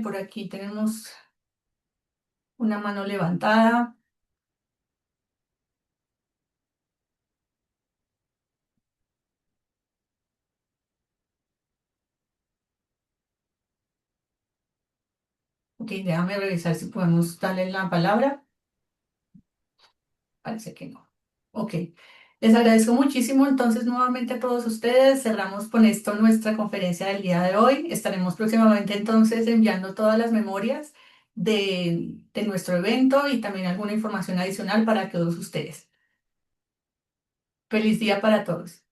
Por aquí tenemos una mano levantada. Ok, déjame revisar si podemos darle la palabra. Parece que no. Ok. Les agradezco muchísimo entonces nuevamente a todos ustedes. Cerramos con esto nuestra conferencia del día de hoy. Estaremos próximamente entonces enviando todas las memorias de nuestro evento y también alguna información adicional para todos ustedes. Feliz día para todos.